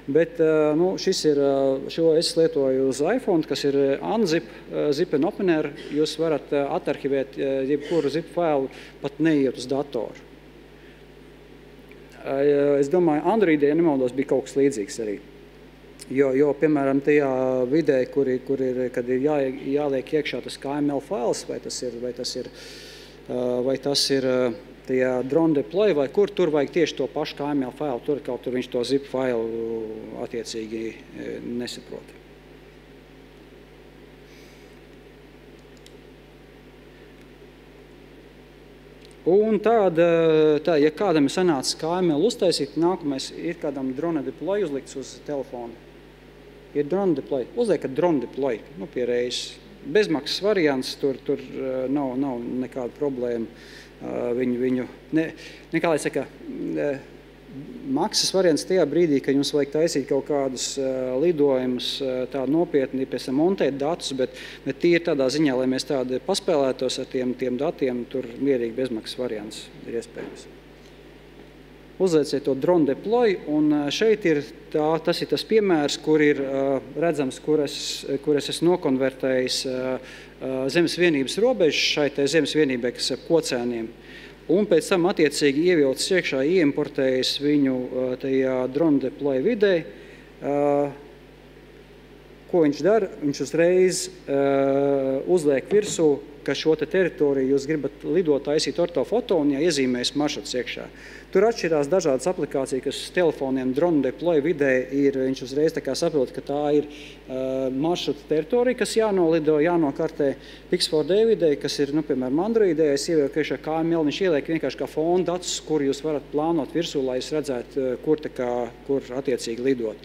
bet šo es lietoju uz iPhone, kas ir Unzip, Zip and Opener. Jūs varat atarhivēt jebkuru zip failu, pat neiet uz datoru. Es domāju, Androidē, ja nemaldos, bija kaut kas līdzīgs arī. Jo piemēram, tajā vidē, kad ir jāliek iekšā tas KML fails, vai tas ir tajā Drone Deploy, vai kur tur vajag tieši to pašu KML failu, tur kaut tur viņš to zip failu attiecīgi nesaprot. Un ja kādam ir sanācis KML uztaisīt, nākamais ir kādam Drone Deploy uzlikts uz telefonu. Ir Drone Deploy, uzliekat Drone Deploy, pie reizes. Bezmaksas variants, tur nav nekāda problēma. Kā lai saka, maksas variants tajā brīdī, kad jums vajag taisīt kaut kādus lidojumus, tādu nopietni, pēc tam montēt datus, bet tīri tādā ziņā, lai mēs tādi paspēlētos ar tiem datiem, tur mierīgi bezmaksas variants ir iespējams. uzlieciet to drone deploy, un šeit ir tas ir tas piemērs, kur ir redzams, kur es esmu nokonvertējis zemes vienības robežu šai zemes vienībai, kas ir Kocēniem. Un pēc tam attiecīgi ievilcis iekšā, ieimportējis viņu tajā drone deploy vidē. Ko viņš dara? Viņš uzreiz uzliek virsū, ka šo teritoriju jūs gribat lidot, taisīt ortofoto un iezīmēs maršruts iekšā. Tur atšķirās dažādas aplikācijas, kas uz telefoniem drone deploy vidē ir, viņš uzreiz tā kā saprot, ka tā ir maršruta teritorija, kas jānolido, jānokartē. Pix4D vidē, kas ir, piemēram, Androidē, es ievilku iekšā KML, viņš ieliek vienkārši kā fona datus, kur jūs varat plānot virsū, lai jūs redzētu, kur attiecīgi lidot.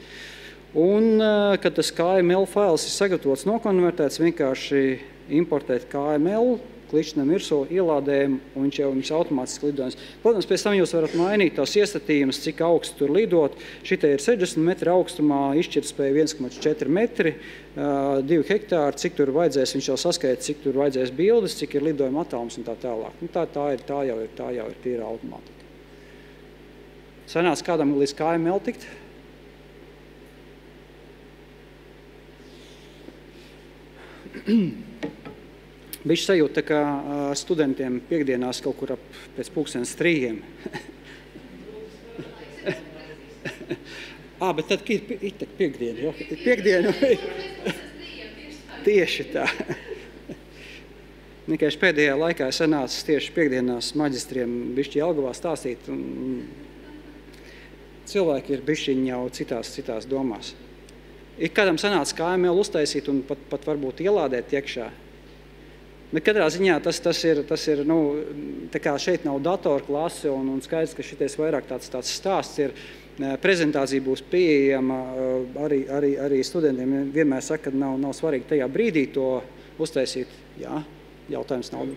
Un, kad tas KML fails ir sagatavots, nokonvertēts, vienkārši importēt KML, klišķinam virsū, ielādējumu, un viņš automātiski lidojums. Protams, pēc tam jūs varat mainīt tos iestatījumus, cik augstu tur lidot. Šitie ir 60 metri augstumā, izšķirtspēja 1,4 metri, 2 hektāri, cik tur vajadzēs, viņš jau saskaita, cik tur vajadzēs bildes, cik ir lidojuma attālums un tā tālāk. Nu, tā jau ir tīra automātika. Sanāca kādam līdz KML tikt? Bišķi sajūta, kā ar studentiem piekdienās kaut kur pēc 3:00. Bet tad ir piekdiena, jo? Piekdiena. Tieši tā. Vienkārši pēdējā laikā sanācis tieši piekdienās maģistriem bišķi Jelgavā stāstīt. Cilvēki ir bišķiņi jau citās domās. Ir kādam sanāca KML uztaisīt un pat varbūt ielādēt iekšā. Bet katrā ziņā tas ir tā kā šeit nav datorklase un skaidrs, ka šitais vairāk tāds stāsts ir. Prezentācija būs pieejama arī studentiem. Vienmēr saka, ka nav svarīgi tajā brīdī to uztaisīt. Jā, jautājums nav.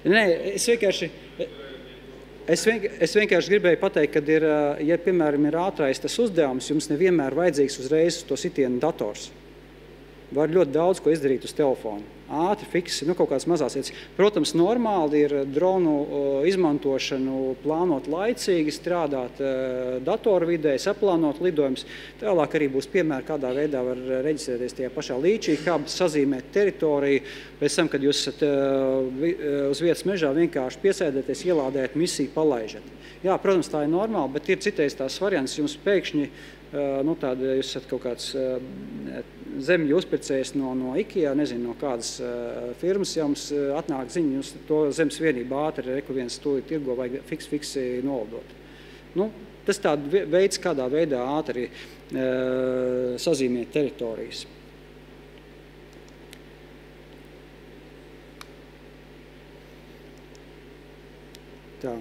Nē, Es vienkārši gribēju pateikt, ka ja, piemēram, ir ātrais tas uzdevums, jums nevienmēr vajadzīgs uzreiz to sitienu dators. Var ļoti daudz ko izdarīt uz telefonu. Ātri, fiksi, kaut kādas mazās lietas. Protams, normāli ir dronu izmantošanu plānot laicīgi, strādāt datorvidē, saplānot lidojumus. Tālāk arī būs piemēri, kādā veidā var reģistrēties tajā pašā līčī, kā sazīmēt teritoriju. Pēc tam, kad jūs esat uz vietas mežā, vienkārši piesēdēties, ielādēt misiju, palaižat. Jā, protams, tā ir normāli, bet ir citais tās variants. Jums pēkšņi jūs esat kaut kāds zemļu uzpircējs no IKEA, nezinu, no kādas firmas, jums atnāk ziņa, jūs to zemes vienību ātri viens stūri tirgo vai fiksi noldot. Tas tāda veids, kādā veidā ātri sazīmēt teritorijas. Tā.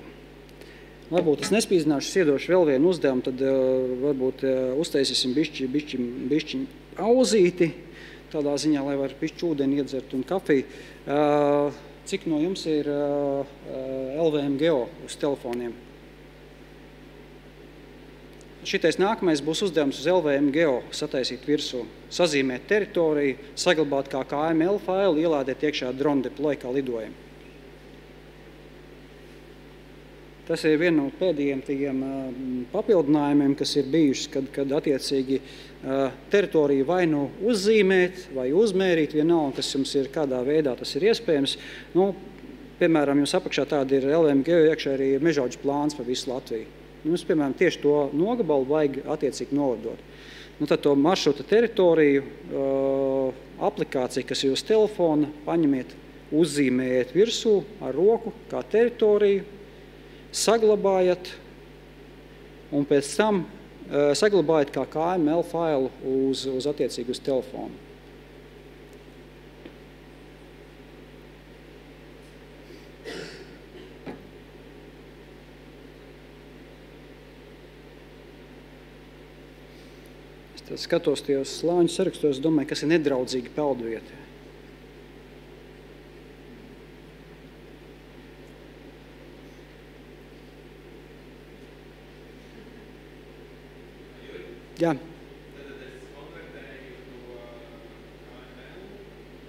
Varbūt es nespīdzināšu, es iedošu vēl vienu uzdevumu, tad varbūt uztaisīsim bišķi auzīti, tādā ziņā, lai var bišķi ūdeni iedzert un kafiju. Cik no jums ir LVM Geo uz telefoniem? Šitais nākamais būs uzdevums uz LVM Geo sataisīt virsū, sazīmēt teritoriju, saglabāt kā KML failu, ielādēt iekšā drone deploy kā lidojumu. Tas ir viena no pēdējiem papildinājumiem, kas ir bijušas, kad attiecīgi teritoriju vai uzzīmēt, vai uzmērīt vienalga, kas jums ir kādā veidā tas ir iespējams. Piemēram, jums apakšā tāda ir LVM Geo, iekšā arī ir mežaudžu plāns pa visu Latviju. Jums, piemēram, tieši to nogabalu vajag attiecīgi novedot. Tad to maršruta teritoriju aplikāciju, kas ir uz telefona, paņemiet, uzzīmējiet virsū ar roku kā teritoriju, saglabājat un pēc tam saglabājat kā KML failu uz attiecīgi uz telefonu. Es skatos tajos slāņu sarakstos, domāju, kas ir nedraudzīgi peldvieta. Jā. Tad es konvertēju to KML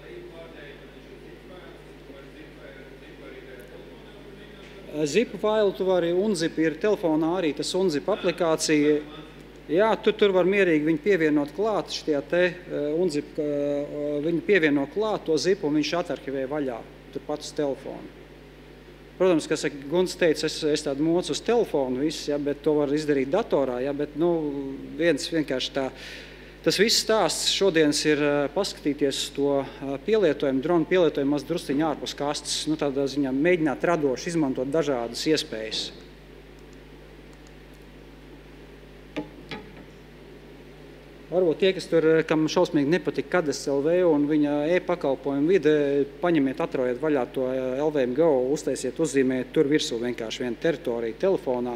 lejuplādēju, man viņš ir zipfēns, tu vari zipvarīt telefonā Zipu failu tu vari, unzip ir telefonā arī tas unzip aplikācija. Jā, tur var mierīgi viņu pievienot klāt, šitie te unzip, viņu pievieno klāt to zipu un viņš atarhivē vaļā, turpat uz telefonu. Protams, kas Gunts teica, es tādu mocu uz telefonu viss, ja, bet to var izdarīt datorā, ja, bet vienkārši tā. Tas viss stāsts šodienas ir paskatīties to pielietojumu, dronu pielietojumu maz drusciņu ārpus kastes, tādā ziņā mēģināt radoši izmantot dažādas iespējas. Varbūt tie, kas tur, kam šausmīgi nepatika Kades LV un viņa e-pakalpojumu vide, paņemiet, atraujiet vaļā to LVM Go, uztaisiet, uzzīmējiet tur virsū vienkārši vienu teritoriju telefonā,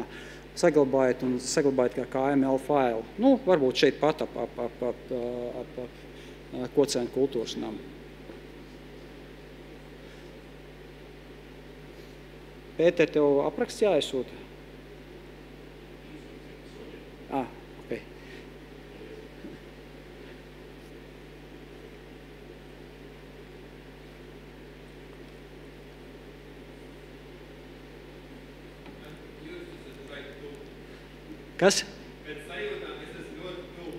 saglabājiet kā KML failu. Varbūt šeit pat ap Kocēnu kultūras namu. Pēter, tev apraksts jāiesūta? Ok. Kas? Pēc sajūtām es esmu ļoti tuvu.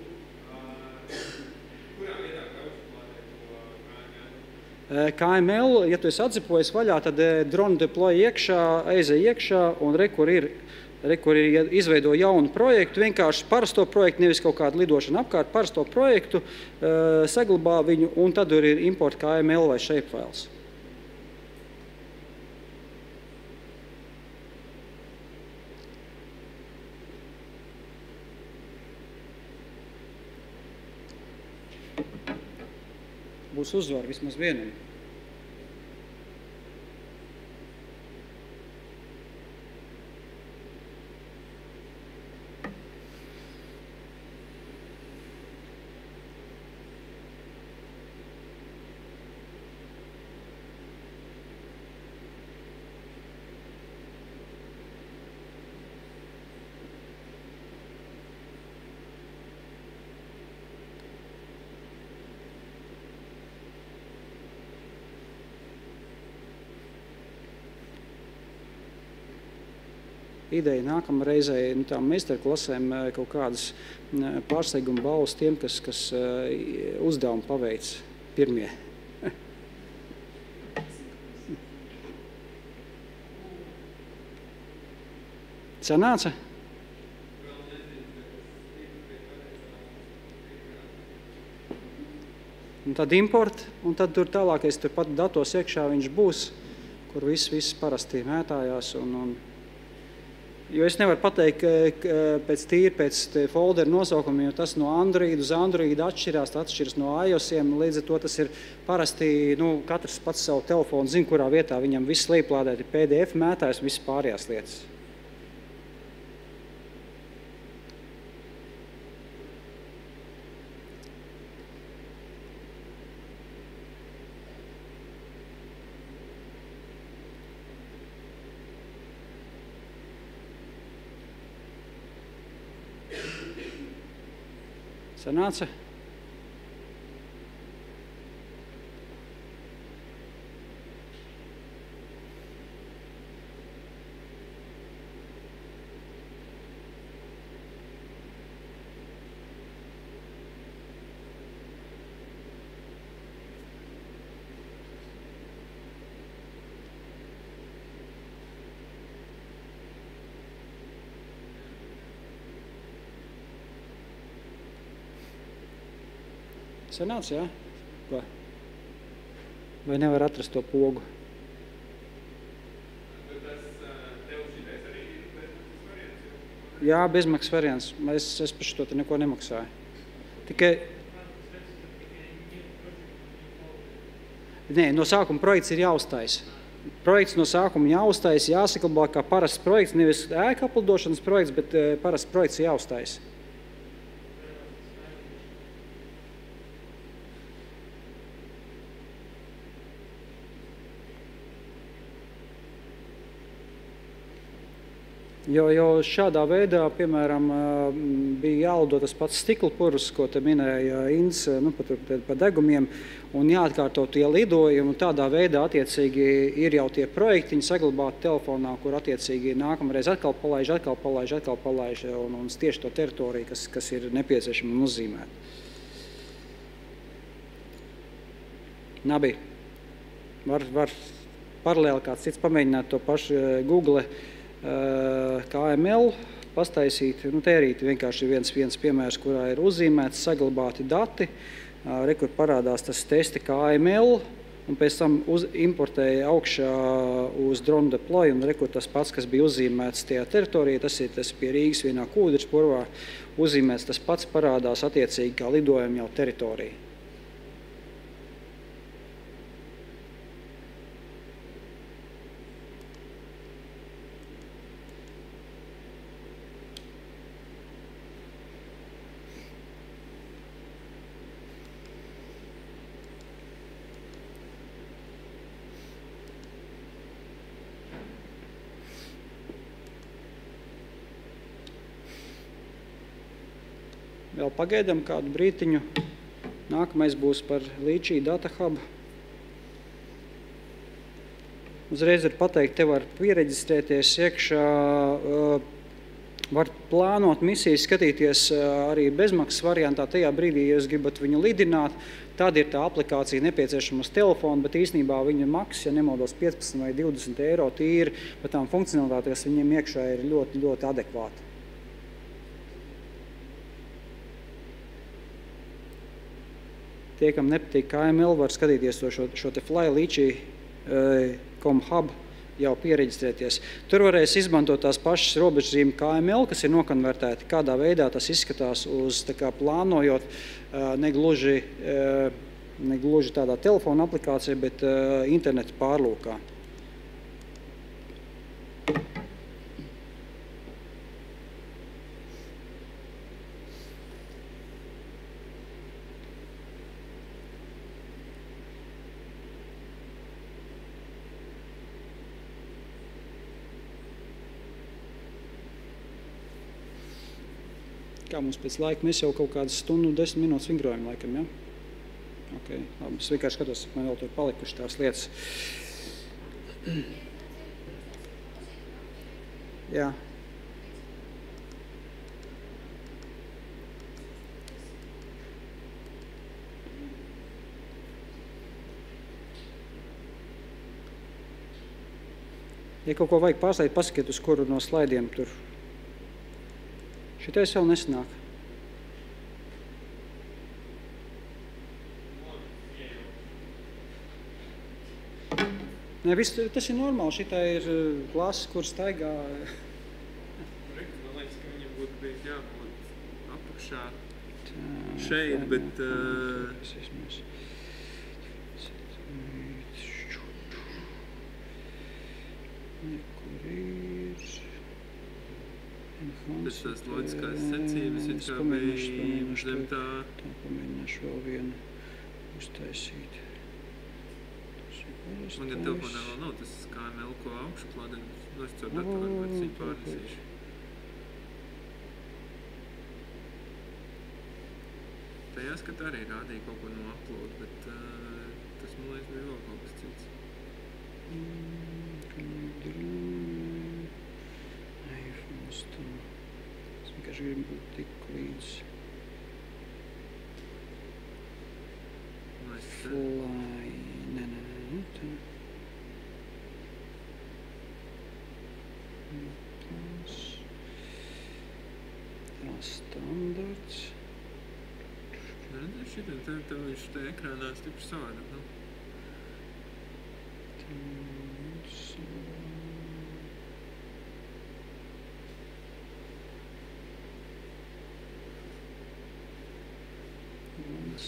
Kurā vietā kaušplādēt to KML? KML, ja tu esi atzipojies vaļā, tad drone deploy iekšā, aizej iekšā un kur ir izveido jaunu projektu, vienkārši parasto projektu, nevis kaut kādu lidošanu apkārt, parasto projektu, saglabā viņu un tad tur ir import KML vai shapefiles. Būs uzvara vismaz vienam. Ideja nākamā reizē tām meistarklasēm kaut kādas pārsteiguma balvas tiem, kas uzdevumu paveic pirmie. Sanāca? Un tad import, un tad tur tālākais turpat datos iekšā viņš būs, kur viss parasti mētājās Jo es nevaru pateikt pēc folderu nosaukumiem, jo tas no Android uz Android atšķiras no iOS-iem. Līdz ar to tas ir parasti, katrs pats savu telefonu zina, kurā vietā viņam viss lejuplādēt ir PDF mētājs un viss pārējās lietas. Sanāca? Sanāca, jā? Ko? Vai nevar atrast to pogu? Bet tas tev šitais arī ir bezmaksas variants? Jā, bezmaksas variants. Es par šo te neko nemaksāju. Tikai... Nē, no sākuma projekts ir jāuztais. Projekts no sākuma jāuztais, jāsaklabā kā parasts projekts, nevis ēka aplidošanas projekts, bet parasts projekts jāuztais. Jo šādā veidā, piemēram, bija jālido tas pats stikla purvs, ko te minēja Inns, par degumiem, un jāatkārto tie lidojumi. Tādā veidā attiecīgi ir jau tie projektiņi saglabāti telefonā, kur attiecīgi nākamreiz atkal palaiž, un tieši to teritoriju, kas ir nepieciešama un uzzīmēta. Nabi, var paralēli kāds cits pamēģināt to pašu Google KML pastaisīt. Te arī vienkārši viens piemērs, kurā ir uzzīmēts, saglabāti dati, kur parādās tas testi KML, un pēc tam importēja augšā uz drone deploy, un kur tas pats, kas bija uzzīmēts tajā teritorijā, tas pie Rīgas vienā Kūdras purvā, uzzīmēts tas pats parādās attiecīgi kā lidojuma jau teritorija. Vēl pagaidām kādu brītiņu. Nākamais būs par Līčī Data Hub. Uzreiz var pateikt, te var piereģistrēties iekšā, var plānot misijas, skatīties arī bezmaksas variantā. Tajā brīdī, ja jūs gribat viņu lidināt, tad ir tā aplikācija nepieciešama uz telefonu, bet īstenībā viņa maksas, ja nemaldos 15 vai 20 eiro tīri, bet tām funkcionalitātes, kas viņiem iekšā ir ļoti, ļoti adekvāti. Tie, kam nepatīk KML, var skatīties šo te Fly Līčī.com hub, jau piereģistrēties. Tur varēs izmantot tās pašas robežzīmes KML, kas ir nokonvertēti, kādā veidā tas izskatās uz plānojot, negluži tādā telefona aplikācijā, bet interneta pārlūkā. Kā mums pēc laika, mēs jau kaut kādas stundu, 10 minūtes vingrojam laikam, ja? Ok, labi, es vienkārši skatos, man vēl tur palikuši tās lietas. Jā. Ja kaut ko vajag pārslēgt, pasakiet, uz kuru no slaidiem tur. Šitais vēl nesanāk. Ne, tas ir normāli. Šitā ir klasa, kur staigā. Man liekas, ka viņam būtu bijis jābūt apakšā šeit, bet... Nekur ir... Tas tās loģiskās secības ir kā bija zem tā. Tā pamēģināšu vēl vienu uztaisīt. Man gan telefonā vēl nav tas KML, ko augšuklādē. Es caur datoru, bet viņu pārnesīšu. Tajā skatā arī rādīja kaut ko no upload, bet tas, man liekas, bija vēl kaut kas cits. Es vienkārši gribu būt tik līdz Fly. Nē, tā. Tā standarts. Tev viņš te ekrānā stipri savādāk, nu?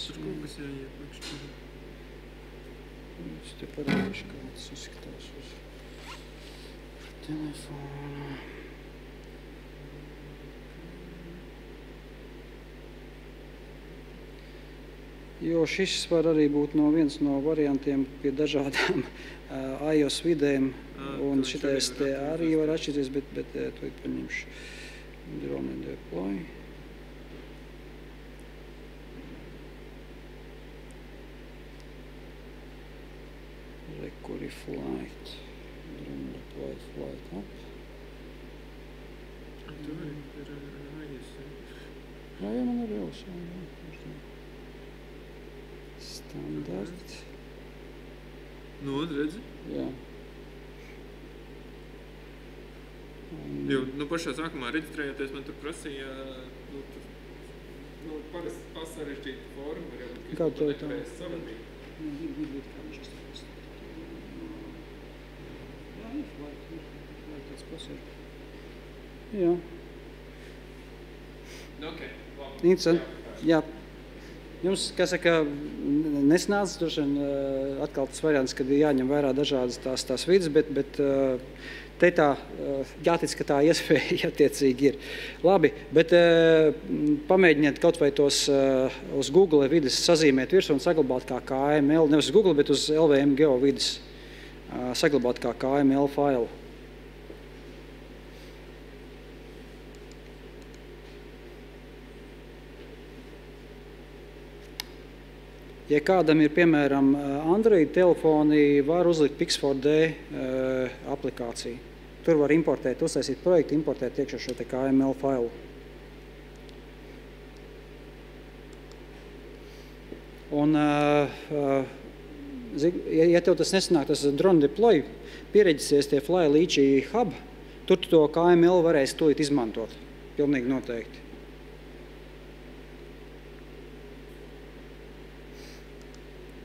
Tur kaut kas jāiet priekšā. Es te parādīšu, kā tas izskatās uz telefona. Jo šis var arī būt viens no variantiem pie dažādām iOS vidēm. Un viņš šitais arī te var arī var atšķirties, bet to paņemšu drone deploy. Recovery flight. Drone deploy flight up. Tur ir AIS. Jā, man ir jau standart. Nu, redzi? Jā. Jo, pašā sākumā reģistrējoties, man tur prasīja, parasti pasarežģīta forma, var jābūt, ka Kādu tev tā? nepareizi savadīt. Kā viņš izstāstās. Jā, vai tāds pasaka. Jā. Okay, labi. Interesanti. Jā. Jums, kā saka, nesnāca droši vien atkal tas variants, kad ir jāņem vērā dažādas tās vidas, bet te tā jātic, ka tā iespēja attiecīgi ir. Labi, bet pamēģiniet kaut vai tos uz Google vidas sazīmēt virsū un saglabāt kā KML, nevis uz Google, bet uz LVM Geo vidas saglabāt kā KML failu. Ja kādam ir, piemēram, Android telefoni, var uzlikt Pix4D aplikāciju. Tur var importēt, uztaisīt projektu, importēt iekšā šo te KML failu. Un, ja tev tas nesanāk, tas drone deploy, piereģisies tie Fly Lychee hub, tur to KML varēs tūlīt izmantot. Pilnīgi noteikti.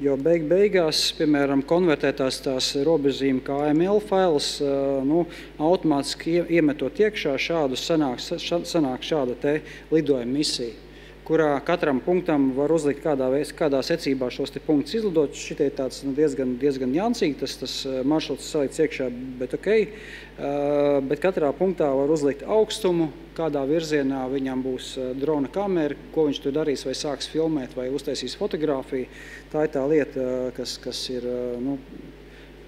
Jo beigās, piemēram, konvertētās tās robežzīme KML fails, automātiski iemetot iekšā šādu sanāk šāda te lidojuma misija, kurā katram punktam var uzlikt kādā secībā šos te punktus izlidot. Šitie tāds diezgan jancīgi, tas maršruts salikts iekšā, bet ok. Bet katrā punktā var uzlikt augstumu, kādā virzienā viņam būs drona kamera, ko viņš tur darīs, vai sāks filmēt, vai uztaisīs fotogrāfiju. Tā ir tā lieta, kas ir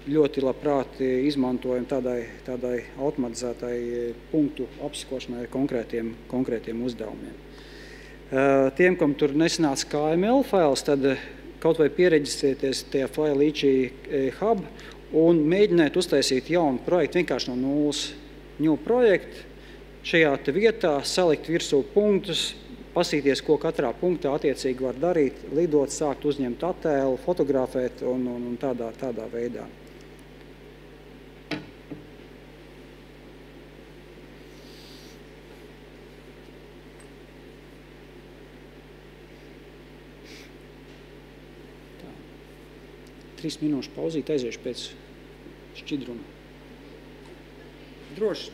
ļoti labprāt izmantojama tādai automatizētai punktu apsekošanai ar konkrētiem uzdevumiem. Tiem, kam tur nesanāca KML fails, tad kaut vai piereģistrēties tajā Fly Lychee hub un mēģināt uztaisīt jaunu projektu vienkārši no nulles. New projektu šajā te vietā, salikt virsū punktus, pasīties, ko katrā punktā attiecīgi var darīt, lidot, sākt uzņemt attēlu, fotografēt un tādā veidā. Tā. 3 minūšu pauzīt, aiziešu pēc šķidruma. Droši.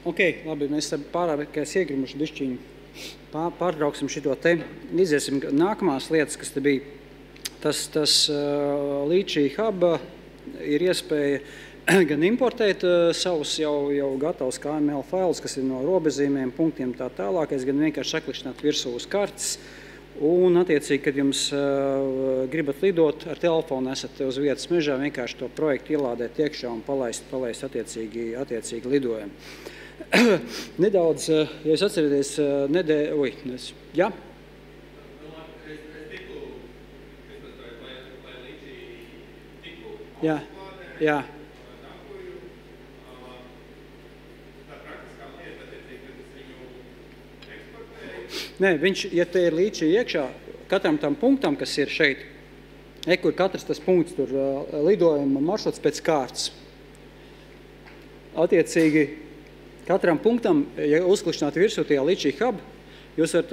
Ok, labi, mēs pārākais iegrimuši bišķiņu. Pārtrauksim šito te. Iziesim nākamās lietas, kas te bija. Tas Līčī Hub ir iespēja gan importēt savus jau gatavus KML failus, kas ir no robezīmiem, punktiem tā tālākais, gan vienkārši saklikšķināt virsū uz kartes. Un, attiecīgi, kad jums gribat lidot ar telefonu, esat uz vietas mežā, vienkārši to projektu ielādēt iekšā un palaist attiecīgi lidojumu. Nedaudz, ja es atcerieties, jā? Jā. Nē, ja te ir līčī iekšā, katram tam punktam, kas ir šeit, kur katrs tas punkts, tur lidojuma maršruts pēc kārtas. Attiecīgi, katram punktam, ja uzklikšķināt virsū tajā Līčī Hub, jūs varat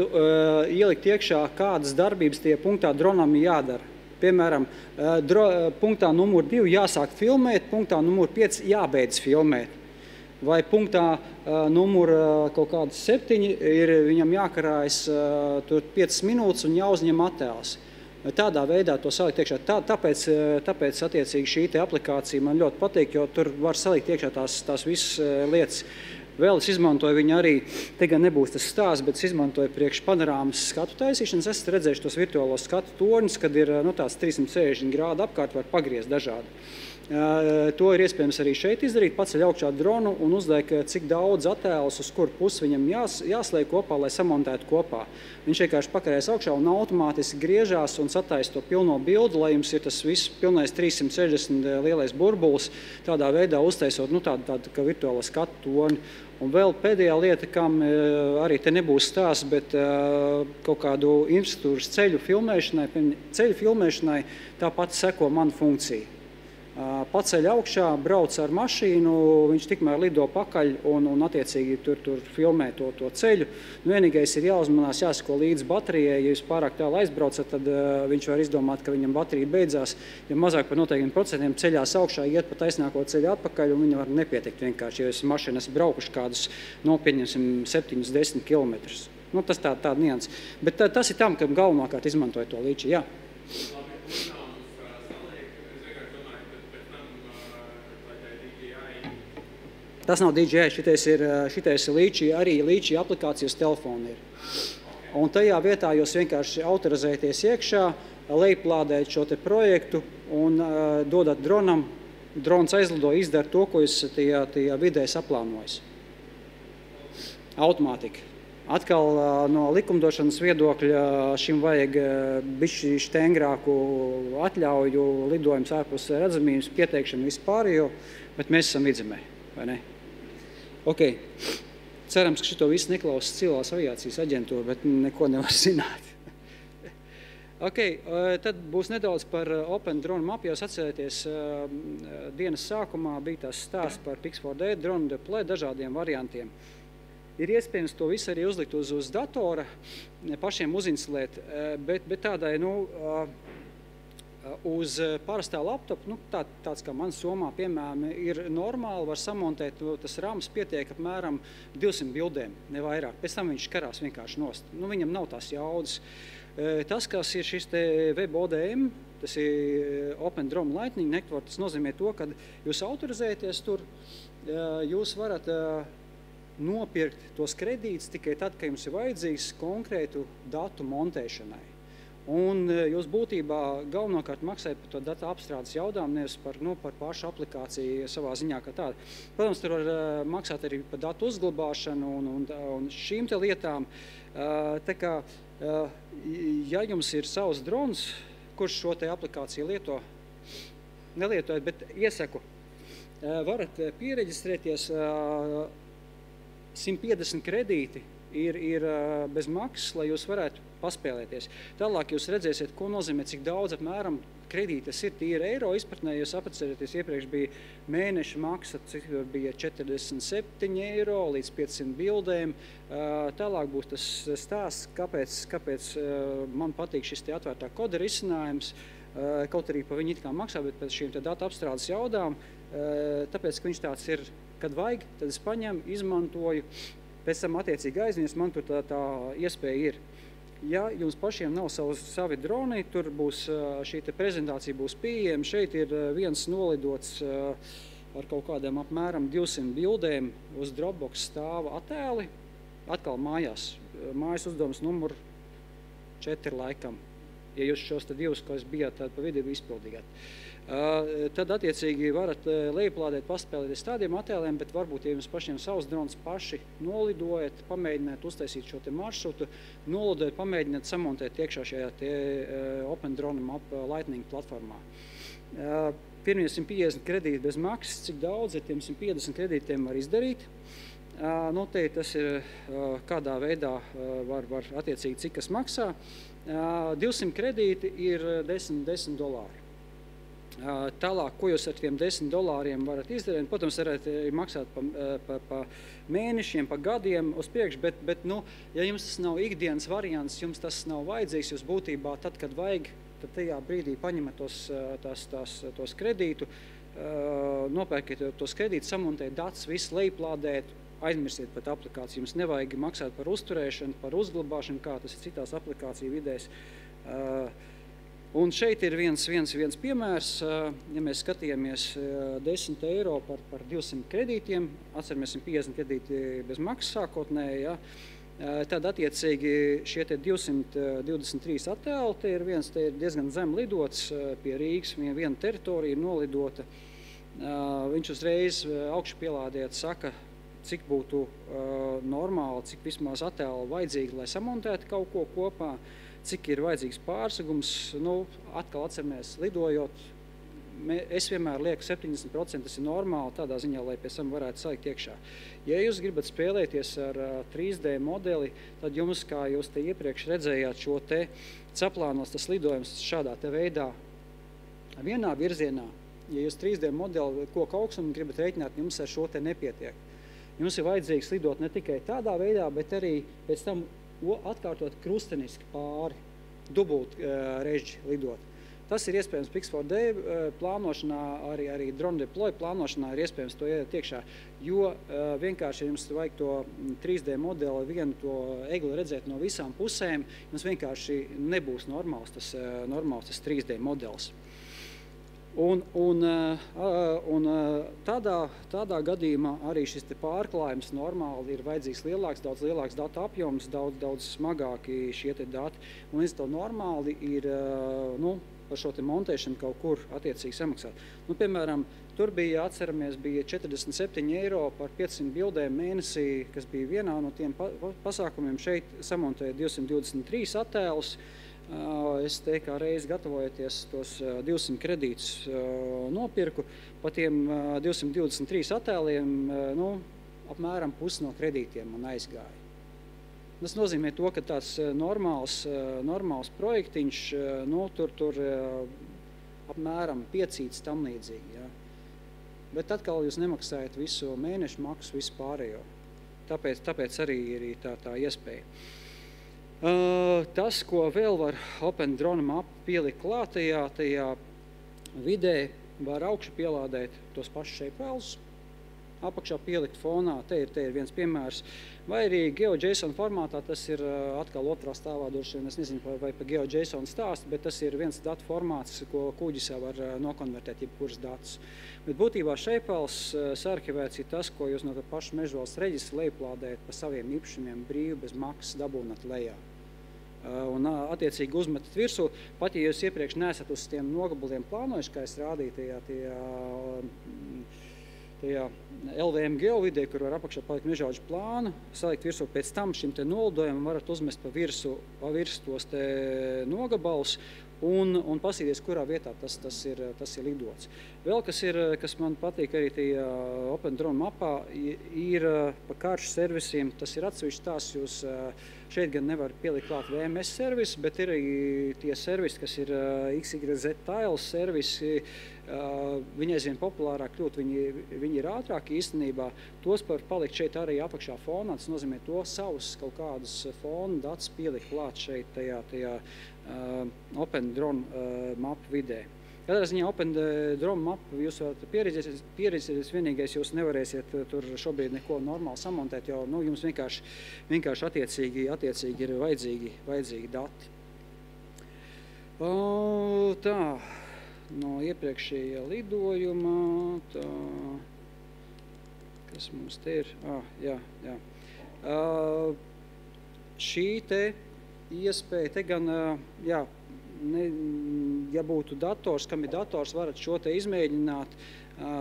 ielikt iekšā, kādas darbības tie punktā dronam jādara. Piemēram, punktā numur 2 jāsāk filmēt, punktā numur 5 jābeidz filmēt. Vai punktā numur kaut kādas 7 ir viņam jākarājas tur 5 minūtes un jāuzņem attēls. Tādā veidā to salikt iekšā. Tāpēc attiecīgi šī te aplikācija man ļoti patīk, jo tur var salikt iekšā tās visas lietas. Vēl es izmantoju viņu arī, te gan nebūs tas stāsts, bet es izmantoju priekš panorāmas skatu taisīšanas. Esat redzējuši tos virtuālos skatu torņus, kad ir tāds 360 grādu apkārt, var pagriezt dažādi. To ir iespējams arī šeit izdarīt, paceļ augšā dronu un uzliek, cik daudz attēlus, uz kur pusi viņam jāsliek kopā, lai samontētu kopā. Viņš vienkārši pakarēs augšā un automātiski griežās un sataisa to pilno bildu, lai jums ir tas viss pilnais 360 lielais burbulis, tādā veidā uztaisot tādu kā virtuālo skatu torni. Un vēl pēdējā lieta, kam arī te nebūs stāsts, bet kaut kādu infrastruktūras ceļu filmēšanai tāpat seko mana funkcija. Paceļ augšā, brauc ar mašīnu, viņš tikmēr lido pakaļ un attiecīgi tur filmē to ceļu. Vienīgais ir jāuzmanās, jāsako līdz baterijai, ja jūs pārāk tālu aizbraucat, tad viņš var izdomāt, ka viņam baterija beidzās. Ja mazāk par noteikiem procentiem ceļās augšā, iet pa taisnāko ceļu atpakaļ, un viņa var nepietikt vienkārši, ja jūs mašīnu esat braukuši kādus, pieņemsim, 7-10 kilometrus. Tas tāda nians. Bet tas ir tam, ka galvenokārt izmantoja to līči, jā. Tas nav DJI, šitais ir Līčī, arī Līčī aplikācijas telefoni ir. Un tajā vietā jūs vienkārši autorizēties iekšā, lejplādēt šo te projektu un dodat dronam. Drons aizlido, izdara to, ko jūs tajā vidē saplānojis. Automātika. Atkal no likumdošanas viedokļa šim vajag bišķi štengrāku atļauju, lidojums ārpus redzamības, pieteikšanu vispārējo, bet mēs esam vidzemē, vai ne? Ok, cerams, ka šito visu neklausas civilās aviācijas aģentūra, bet neko nevar zināt. Ok, tad būs nedaudz par Open Drone Map. Jūs atcerēties, dienas sākumā bija tas stāsts par Pix4D, drone deploy, dažādiem variantiem. Ir iespējams to visu arī uzlikt uz datora, pašiem uzinstalēt, bet tādai, uz parastā laptopu, tāds kā man Somā, piemēram, ir normāli, var samontēt, tas rams pietiek apmēram 200 bildēm, ne vairāk. Pēc tam viņš karās vienkārši nost. Viņam nav tās jaudas. Tas, kas ir šis te Web ODM, tas ir Open Drone Lightning Network, tas nozīmē to, ka jūs autorizēties tur, jūs varat nopirkt tos kredītus tikai tad, ka jums ir vajadzīgs konkrētu datu montēšanai. Un jūs būtībā galvenokārt maksājat par to datu apstrādes jautājumu, nevis par pašu aplikāciju savā ziņā kā tādu. Protams, tur var maksāt arī par datu uzglabāšanu un šīm te lietām. Tā kā, ja jums ir savs drons, kurš šo te aplikāciju nelietojat, bet iesaku, varat piereģistrēties 150 kredīti. Ir bez maksas, lai jūs varētu paspēlēties. Tālāk jūs redzēsiet, ko nozīmē, cik daudz apmēram kredītas ir tīri eiro izpratnē. Jūs atcerieties, iepriekš bija mēneša maksa, cik bija 47 eiro līdz 500 bildēm. Tālāk būs tas stāsts, kāpēc man patīk šis te atvērtā koda risinājums. kaut arī pa viņu it kā maksā, bet pēc šīm datu apstrādes jaudām, tāpēc, ka viņš tāds ir, kad vajag, tad es paņemu, izmantoju, pēc tam attiecīgi aiznies, man tur tā iespēja ir. Ja jums pašiem nav savi droni, tur būs šī prezentācija būs pieejama, šeit ir viens nolidots ar kaut kādiem apmēram 200 bildēm uz Dropbox stāva attēli, atkal mājās, mājas uzdevums numur 4 laikam. Ja jūs šos divus, kas bijāt pa vidu, izpildījāt. Tad attiecīgi varat lejuplādēt, paspēlēties tādiem attēliem, bet varbūt, ja jums pašiem savus drons paši nolidojat, pamēģināt uztaisīt šo maršrutu, nolidojat, pamēģināt samontēt iekšā šajā Open Drone Map Lightning platformā. Pirmie 150 kredīti bez maksas, cik daudz ar tiem 150 kredītiem var izdarīt. Noteikti tas ir kādā veidā var attiecīgi, cik kas maksā. 200 kredīti ir $10. Tālāk, ko jūs ar tiem $10 varat izdarīt, protams, varat maksāt pa mēnešiem, pa gadiem uz priekšu, bet ja jums tas nav ikdienas variants, jums tas nav vajadzīgs, jūs būtībā tad, kad vajag, tad tajā brīdī paņemat tos kredītu, nopērkiet tos kredītus, samontēt datus, visu lejuplādēt, aizmirstiet pat aplikāciju. Jums nevajag maksāt par uzturēšanu, par uzglabāšanu, kā tas ir citās aplikāciju vidēs. Un šeit ir viens piemērs, ja mēs skatījāmies €10 par 200 kredītiem, atceramies 150 kredīti bez maksas sākotnēji, ja, tad attiecīgi šie 223 attēli, te ir diezgan zem lidots pie Rīgas, viena teritorija ir nolidota. Viņš uzreiz augšu pielādēt saka, cik būtu normāli, cik vismaz attēli vajadzīgi, lai samontētu kaut ko kopā, cik ir vajadzīgs pārsegums. Atkal atceramies, lidojot, es vienmēr lieku 70%, tas ir normāli tādā ziņā, lai pēc tam varētu salikt iekšā. Ja jūs gribat spēlēties ar 3D modeli, tad jums, kā jūs te iepriekš redzējāt, šo te saplānos tas lidojums šādā te veidā vienā virzienā. Ja jūs 3D modeli koku augstumu gribat rēķināt, jums ar šo te nepietiek. Jums ir vajadzīgs lidot ne tikai tādā veidā, bet arī pēc tam atkārtot krusteniski pāri, dubult režģi lidot. Tas ir iespējams Pix4D plānošanā, arī Drone Deploy plānošanā ir iespējams to iet iekšā, jo vienkārši jums vajag to 3D modeli, vienu to egli redzēt no visām pusēm, jums vienkārši nebūs normāls tas 3D modelis. Un tādā gadījumā arī šis pārklājums normāli ir vajadzīgs daudz lielāks datu apjoms, daudz smagāki šie dati. Un līdz to normāli ir par šo montēšanu kaut kur attiecīgi samaksāt. Piemēram, tur bija, atceramies, bija €47 par 500 bildēm mēnesī, kas bija vienā no tiem pasākumiem. Šeit samontēja 223 attēlus. Es te kā reizi gatavojoties tos 200 kredītus nopirku, pa tiem 223 attēliem, apmēram pusi no kredītiem man aizgāja. Tas nozīmē to, ka tāds normāls projektiņš, tur apmēram 5 tam līdzīgi. Ja. Bet atkal jūs nemaksājat visu mēnešu maksu, visu pārējo. Tāpēc arī ir tā iespēja. Tas, ko vēl var Open Drone Map pielikt klāt tajā vidē, var augšu pielādēt tos pašus shapefiles, apakšā pielikt fonā, te ir viens piemērs, vai arī GeoJSON formātā, tas ir atkal otrā stāvā, es nezinu, vai pa GeoJSON stāst, bet tas ir viens datu formāts, ko kuģis jau var nokonvertēt jebkuras datus. Bet būtībā shapefiles sarhivēts ir tas, ko jūs no tā paša mežvalsts reģistra lejuplādējat pa saviem īpašumiem brīvi bez maksas dabūnat lejā. Un attiecīgi uzmetat virsū, pat ja jūs iepriekš neesat uz tiem nogabaliem plānojuši, kā es rādīju tajā LVM geovidē, kur var apakšā palikt mežaudžu plānu, salikt virsū pēc tam šim te nolidojumam varat uzmest pa virsu tos te nogabalus un pasīties, kurā vietā tas ir lidots. Vēl kas man patīk arī tajā Open Drone mapā, ir pa karšu servisiem, tas ir atsevišķi tās, jūs Šeit gan nevar pielikt klāt VMS servisi, bet ir arī tie servisi, kas ir XYZ Tiles servisi. Viņi aizvien populārāk kļūt, viņi ir ātrāki īstenībā. Tos var palikt šeit arī apakšā fonā. Tas nozīmē to savus kaut kādus fona datus pielikt klāt šeit tajā Open Drone mapu vidē. Katrā ziņā Open Drone mapu jūs varat pieredzēties, vienīgais jūs nevarēsiet tur šobrīd neko normāli samontēt, jo jums vienkārši attiecīgi ir vajadzīgi dati. Tā, no iepriekšējā lidojumā, tā, kas mums te ir? Jā. Šī te iespēja, te gan, ja būtu dators, kam ir dators, varat šo te izmēģināt,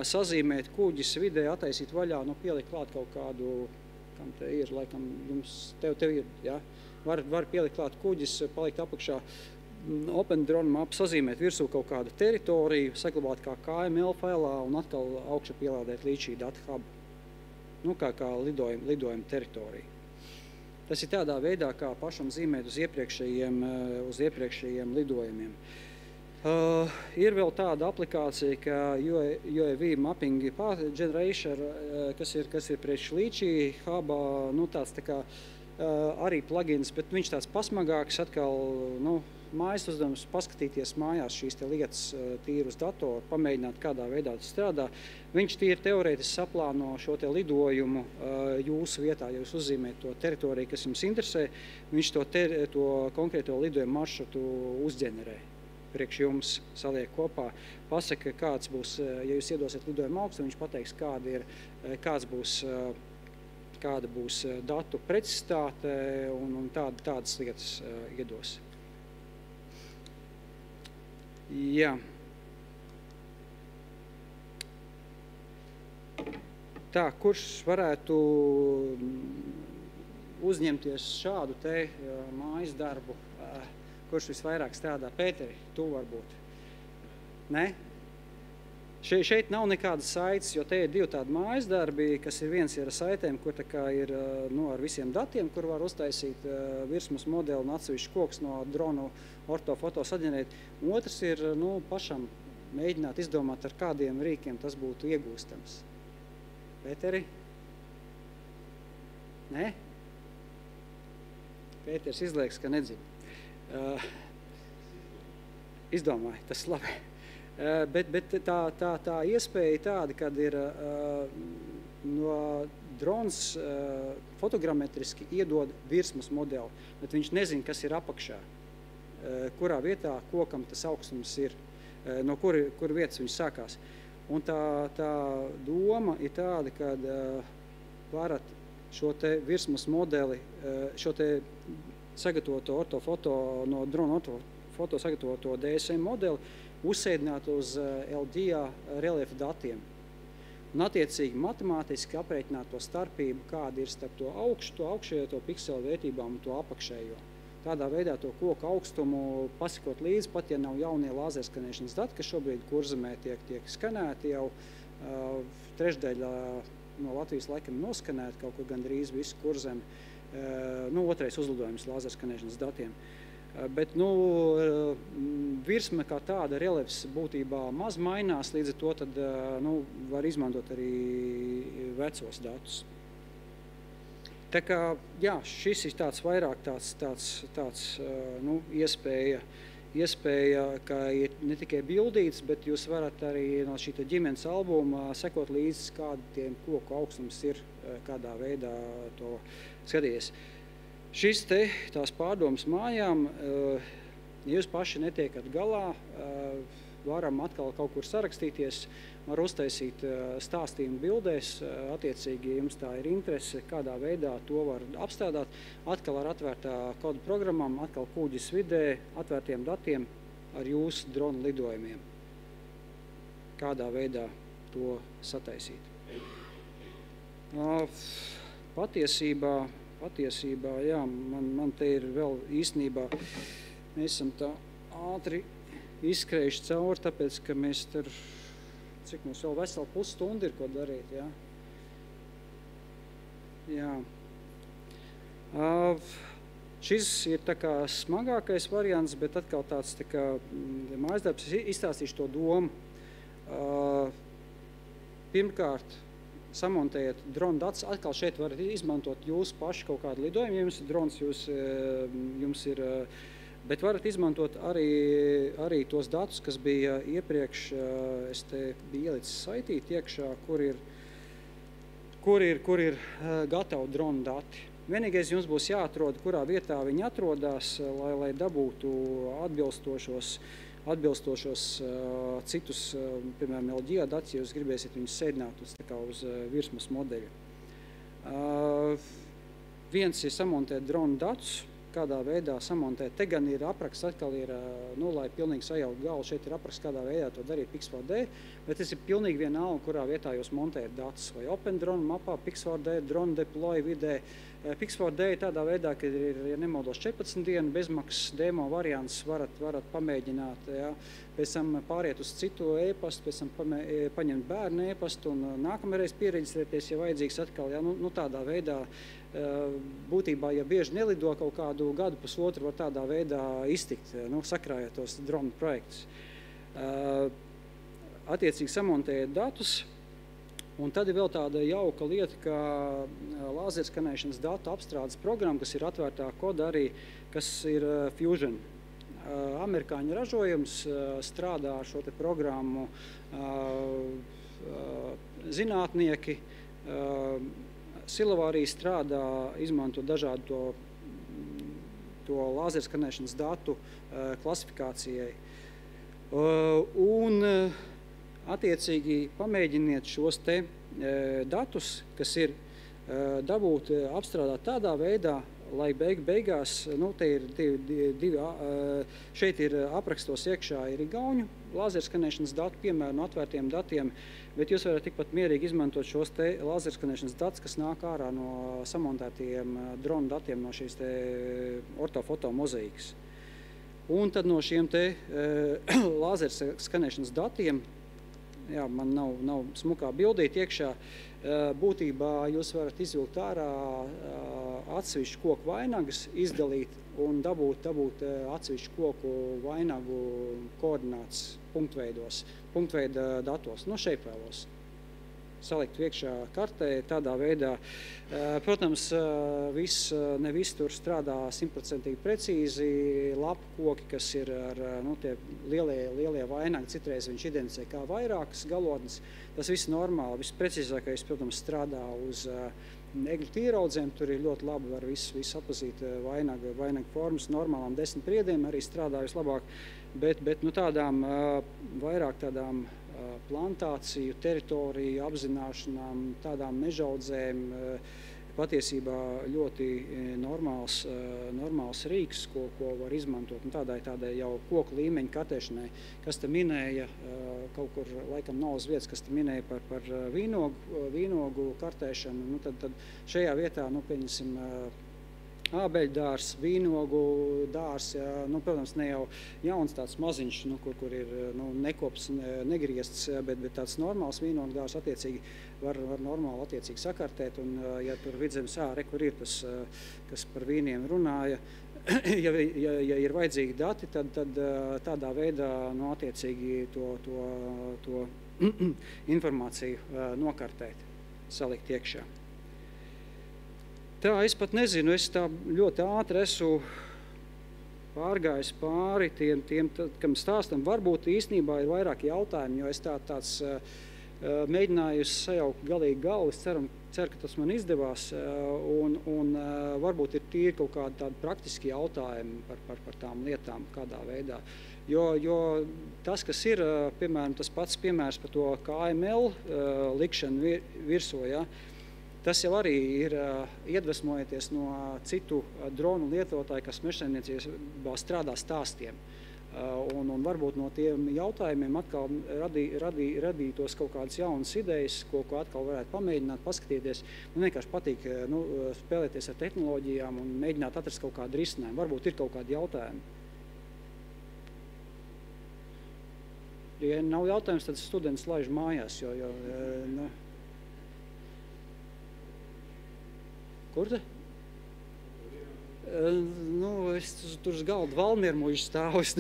sazīmēt kuģis vidē, attaisīt vaļā, pielikt klāt kaut kādu, kam te ir, laikam tev ir, ja? Var pielikt klāt kuģis, palikt apakšā Open Drone mapu, sazīmēt virsū kaut kādu teritoriju, saglabāt kā KML failā un atkal augšu pielādēt līdz šī data hubu. Kā lidojuma teritorija. Tas ir tādā veidā, kā pašam zīmēt uz iepriekšējiem lidojumiem. Ir vēl tāda aplikācija, kā UAV Mapping Generation, kas ir priekš līčī hubā, tāds tā kā arī plugins, bet viņš tāds pasmagāks, atkal, mājas uzdevums paskatīties mājās šīs te lietas tīri uz datoru, pamēģināt, kādā veidā tas strādā. Viņš tīri teorētiski saplāno šo te lidojumu jūsu vietā, ja jūs uzzīmēt to teritoriju, kas jums interesē, viņš to konkrēto lidojumu maršrutu uzģenerē. Priekš jums saliek kopā, pasaka, kāds būs, ja jūs iedosiet lidojumu augstu, viņš pateiks, kāda būs datu precizitāte un tādas lietas iedos. Jā. Tā, kurš varētu uzņemties šādu te mājas darbu, kurš visvairāk strādā? Pēteri, tu varbūt. Ne? Šeit nav nekādas saites, jo te ir divi tādi mājas darbi, kas ir viens ir ar saitēm, kur tā kā ir ar visiem datiem, kur var uztaisīt virsmas modeli un atsevišķi koks no dronu ortofoto saģenerēt. Otrs ir pašam mēģināt izdomāt, ar kādiem rīkiem tas būtu iegūstams. Pēteri? Nē? Pēters izliekas, ka nedzird. Izdomāju, tas labi. Bet tā iespēja tāda, kad ir no drons fotogrametriski iedod virsmas modeli, bet viņš nezina, kas ir apakšā, kurā vietā kokam tas augstums ir, no kur vietas viņš sākās. Un tā doma ir tāda, kad varat šo te virsmas modeli, šo te sagatavoto ortofoto, no drona ortofoto sagatavoto DSM modeli, uzsēdināt uz LDA reliefa datiem. Un attiecīgi matemātiski aprēķināt to starpību, kāda ir starp to augšējo pikselu vērtībām un to apakšējo. Tādā veidā to koku augstumu pasakot līdzi, pat ja nav jaunie lāzerskanēšanas dati, kas šobrīd kurzemē tiek skanēti jau trešdaļa no Latvijas laikam noskanēti, kaut kur gandrīz visu kurzemi. Otrais uzlidojums lāzerskanēšanas datiem. Bet virsma kā tāda reliefs būtībā maz mainās, līdz ar to tad, var izmantot arī vecos datus. Tā kā, jā, šis ir tāds vairāk tāds iespēja, ka ir ne tikai bildīts, bet jūs varat arī no šī ģimenes albuma sekot līdzi, kādiem koku augstums ir, kādā veidā to skatīties. Šis te tās pārdomas mājām, ja jūs paši netiekat galā, varam atkal kaut kur sarakstīties, var uztaisīt stāstījumu bildēs, attiecīgi, ja jums tā ir interese, kādā veidā to var apstrādāt, atkal ar atvērtā kodu programmām, atkal kuģis vidē, atvērtiem datiem ar jūsu drona lidojumiem. Kādā veidā to sataisīt. Patiesībā, jā, man te ir vēl īstenībā, mēs esam tā ātri izskrējuši cauri, tāpēc, ka mēs tur, cik mums vēl vesela pusstundu ir ko darīt, jā. Jā. Šis ir tā kā smagākais variants, bet atkal tāds tā kā mājasdarbs. Es izstāstīšu to domu. Pirmkārt, samontējiet drona datus. Atkal šeit varat izmantot jūsu pašu kaut kādu lidojumu. Ja jums ir drons, jums ir, bet varat izmantot arī tos datus, kas bija iepriekš. Es te biju ielicis saitīt iekšā, kur ir gatavi drona dati. Vienīgais jums būs jāatrod, kurā vietā viņi atrodās, lai dabūtu atbilstošos citus, piemēram, LGA datus, ja jūs gribēsiet viņus sēdināt uz virsmas modeļa. Viens ir samontēt drona datus, kādā veidā samontēt. Te gan ir apraksts, atkal ir, lai pilnīgi sajaukt galvu, šeit ir apraksts, kādā veidā to darīt Pix4D, bet tas ir pilnīgi vienalga, kurā vietā jūs montējat datus. Vai OpenDrone mapā, Pix4D, Drone Deploy vidē. Pix4D tādā veidā, ka ir, ja nemaldos, 14 dienu bezmaksas demo variants, varat pamēģināt, ja. Pēc tam pāriet uz citu e-pastu, pēc tam paņemt bērnu e-pastu un nākamreiz piereģistrēties, ja vajadzīgs atkal, ja. Tādā veidā būtībā, ja bieži nelido kaut kādu gadu, pusotru, var tādā veidā iztikt, sakrājot tos drona projektus. Attiecīgi samontējot datus, un tad ir vēl tāda jauka lieta, kā lāzerskanēšanas datu apstrādes programma, kas ir atvērtā koda arī, kas ir Fusion. Amerikāņu ražojums strādā ar šo te programmu zinātnieki, Silavārī strādā, izmanto dažādu to lāzerskanēšanas datu klasifikācijai. Un attiecīgi pamēģiniet šos te datus, kas ir dabūt apstrādāt tādā veidā, lai beigās, te ir šeit ir aprakstos iekšā ir igauņu lāzerskanēšanas datu piemēru no atvērtiem datiem, bet jūs varat tikpat mierīgi izmantot šos te lāzerskanēšanas datus, kas nāk ārā no samontētiem drona datiem no šīs te ortofoto mozaīkas. Un tad no šiem te lāzerskanēšanas datiem, jā, man nav smukā bildīt iekšā, būtībā jūs varat izvilkt ārā atsevišķu koku vainagus, izdalīt un dabūt atsevišķu koku vainagu koordināts punktveida datos, šeipvēlos. Salikt iekšā kartē tādā veidā. Protams, ne viss tur strādā 100% precīzi. Lapu koki, kas ir ar tie lielie vainagi, citreiz viņš identificē kā vairākas galotnes. Tas viss normāli. Visprecīzākais, protams, strādā uz egļu tīraudzēm. Tur ir ļoti labi, var visu atpazīt vainagu formas. Normālām 10 priediem arī strādā vislabāk. Bet tādām vairāk tādām plantāciju, teritoriju, apzināšanām, tādām mežaudzēm, patiesībā ļoti normāls rīks, ko var izmantot. Tādai jau koku līmeņa kartēšanai, kas te minēja, kaut kur laikam nav uz vietas, kas te minēja par vīnogu kartēšanu, tad šajā vietā, pieņemsim, ābeļdārs, vīnogu dārs, ja, protams, ne jau jauns tāds maziņš, kur ir nekops, negriezts, bet tāds normāls vīnogu dārs attiecīgi var normāli attiecīgi sakartēt, un ja tur vidzemes kur ir tas, kas par vīniem runāja, ja ir vajadzīgi dati, tad tādā veidā attiecīgi to informāciju nokartēt, salikt iekšā. Tā, es pat nezinu, es tā ļoti ātri esmu pārgājis pāri tiem, kam stāstam. Varbūt īstenībā ir vairāk jautājumi, jo es tāds mēģināju sajaukt galīgi galvu. Es ceru, ka tas man izdevās, un varbūt ir tīri kaut kādi tādi praktiski jautājumi par tām lietām, kādā veidā. Jo tas, kas ir, piemēram, tas pats piemērs par to KML likšanu virsū, ja, tas jau arī ir iedvesmojoties no citu dronu lietotāju, kas mežsaimniecībā strādā stāstiem. Un varbūt no tiem jautājumiem atkal radītos kaut kādas jaunas idejas, ko atkal varētu pamēģināt, paskatīties. Man vienkārši patīk spēlēties ar tehnoloģijām un mēģināt atrast kaut kādu risinājumu. Varbūt ir kaut kādi jautājumi. Ja nav jautājums, tad students laiž mājās, Kur te? Nu, es tur uz galdu Valmieru mužu stāvus.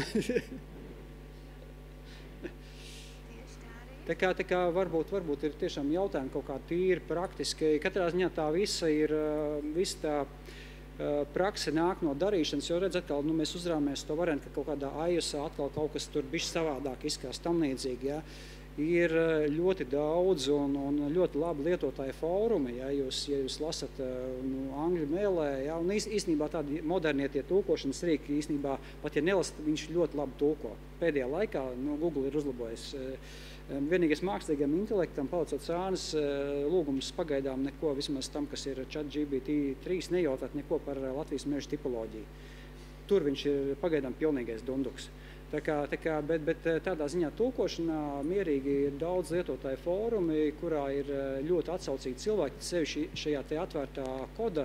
Tā kā varbūt ir tiešām jautājumi kaut kā tīri praktiski. Katrā ziņā tā visa tā prakse nāk no darīšanas, jo redz atkal, mēs uzrāmies to variantu, ka kaut kādā AISā atkal kaut kas tur bišķi savādāk izskās tam līdzīgi, ja. Ir ļoti daudz un ļoti labi lietotāji fórumi, ja jūs lasat angļu mēlē, ja, un īstenībā tādi modernie tie tulkošanas rīki, īstenībā, pat ja nelasat, viņš ļoti labi tulko. Pēdējā laikā Google ir uzlabojis. Vienīgais mākslīgiem intelektam, palicot Sānas lūgums pagaidām neko, vismaz tam, kas ir ChatGPT-3, nejautāt neko par Latvijas meža tipoloģiju. Tur viņš ir pagaidām pilnīgais dunduks. Bet tādā ziņā tulkošanā mierīgi ir daudz lietotāju fórumi, kurā ir ļoti atsaucīgi cilvēki, sevišķi šajā te atvērtā koda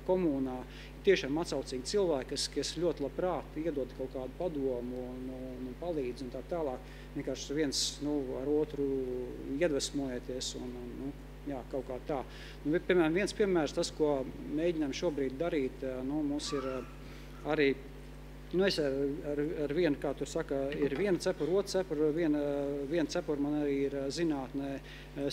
komunā, tiešām atsaucīgi cilvēki, kas ļoti labprāt iedod kaut kādu padomu un palīdz un tā tālāk. Vienkārši viens ar otru iedvesmojieties un jā, kaut kā tā. Piemēram, viens piemērs, tas, ko mēģinām šobrīd darīt, mums ir arī es ar vienu, kā tur saka, ir viena cepura, otra cepura, viena cepura man arī ir zinātnē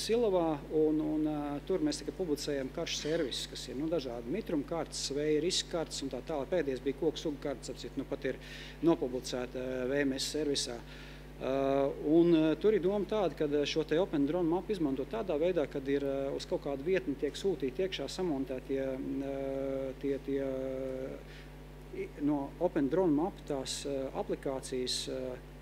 Silavā, un tur mēs tikai publicējam karšu servisus, kas ir dažādi mitruma kartes, vēja riska kartes un tā tālāk. Pēdējais bija koku sugu kartes, apcīt, pat ir nopublicēta VMS servisā. Un tur ir doma tāda, ka šo te Open Drone mapu izmanto tādā veidā, kad ir uz kaut kādu vietni tiek sūtīti iekšā samontētie tie no Open Drone Map tās aplikācijas,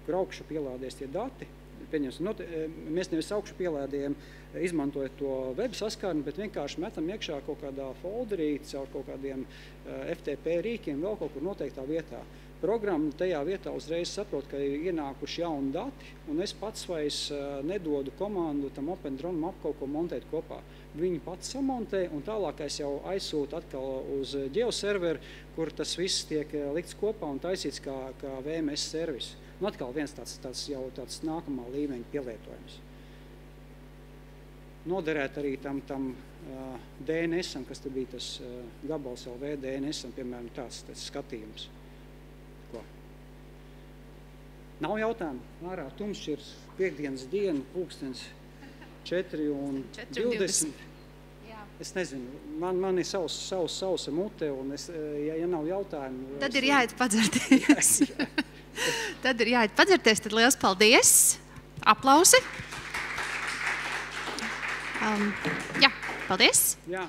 kur augšu pielādies tie dati. Mēs nevis augšu pielādējam, izmantojot to web saskarni, bet vienkārši metam iekšā kaut kādā folderī, caur kaut kādiem FTP rīkiem, vēl kaut kur noteiktā vietā. Programma tajā vietā uzreiz saprot, ka ir ienākuši jauni dati, un es pats vairs nedodu komandu tam Open Drone Map kaut ko montēt kopā. Viņi pats samontē, un tālāk es jau aizsūtu atkal uz geoserveru, kur tas viss tiek likts kopā un taisīts kā VMS servis. Un atkal viens tāds nākamā līmeņa pielietojums. Noderēt arī tam DNS-am, kas te bija tas gabals LV DNS-am, piemēram, tāds skatījums. Nav jautājumu. Ārā tumšs ir piekdienas diena, pulkstens 4:20. Es nezinu, man ir sausa mute, un ja nav jautājumu... Tad ir jāiet padzerties. Tad liels paldies. Aplausi. Jā, paldies. Jā.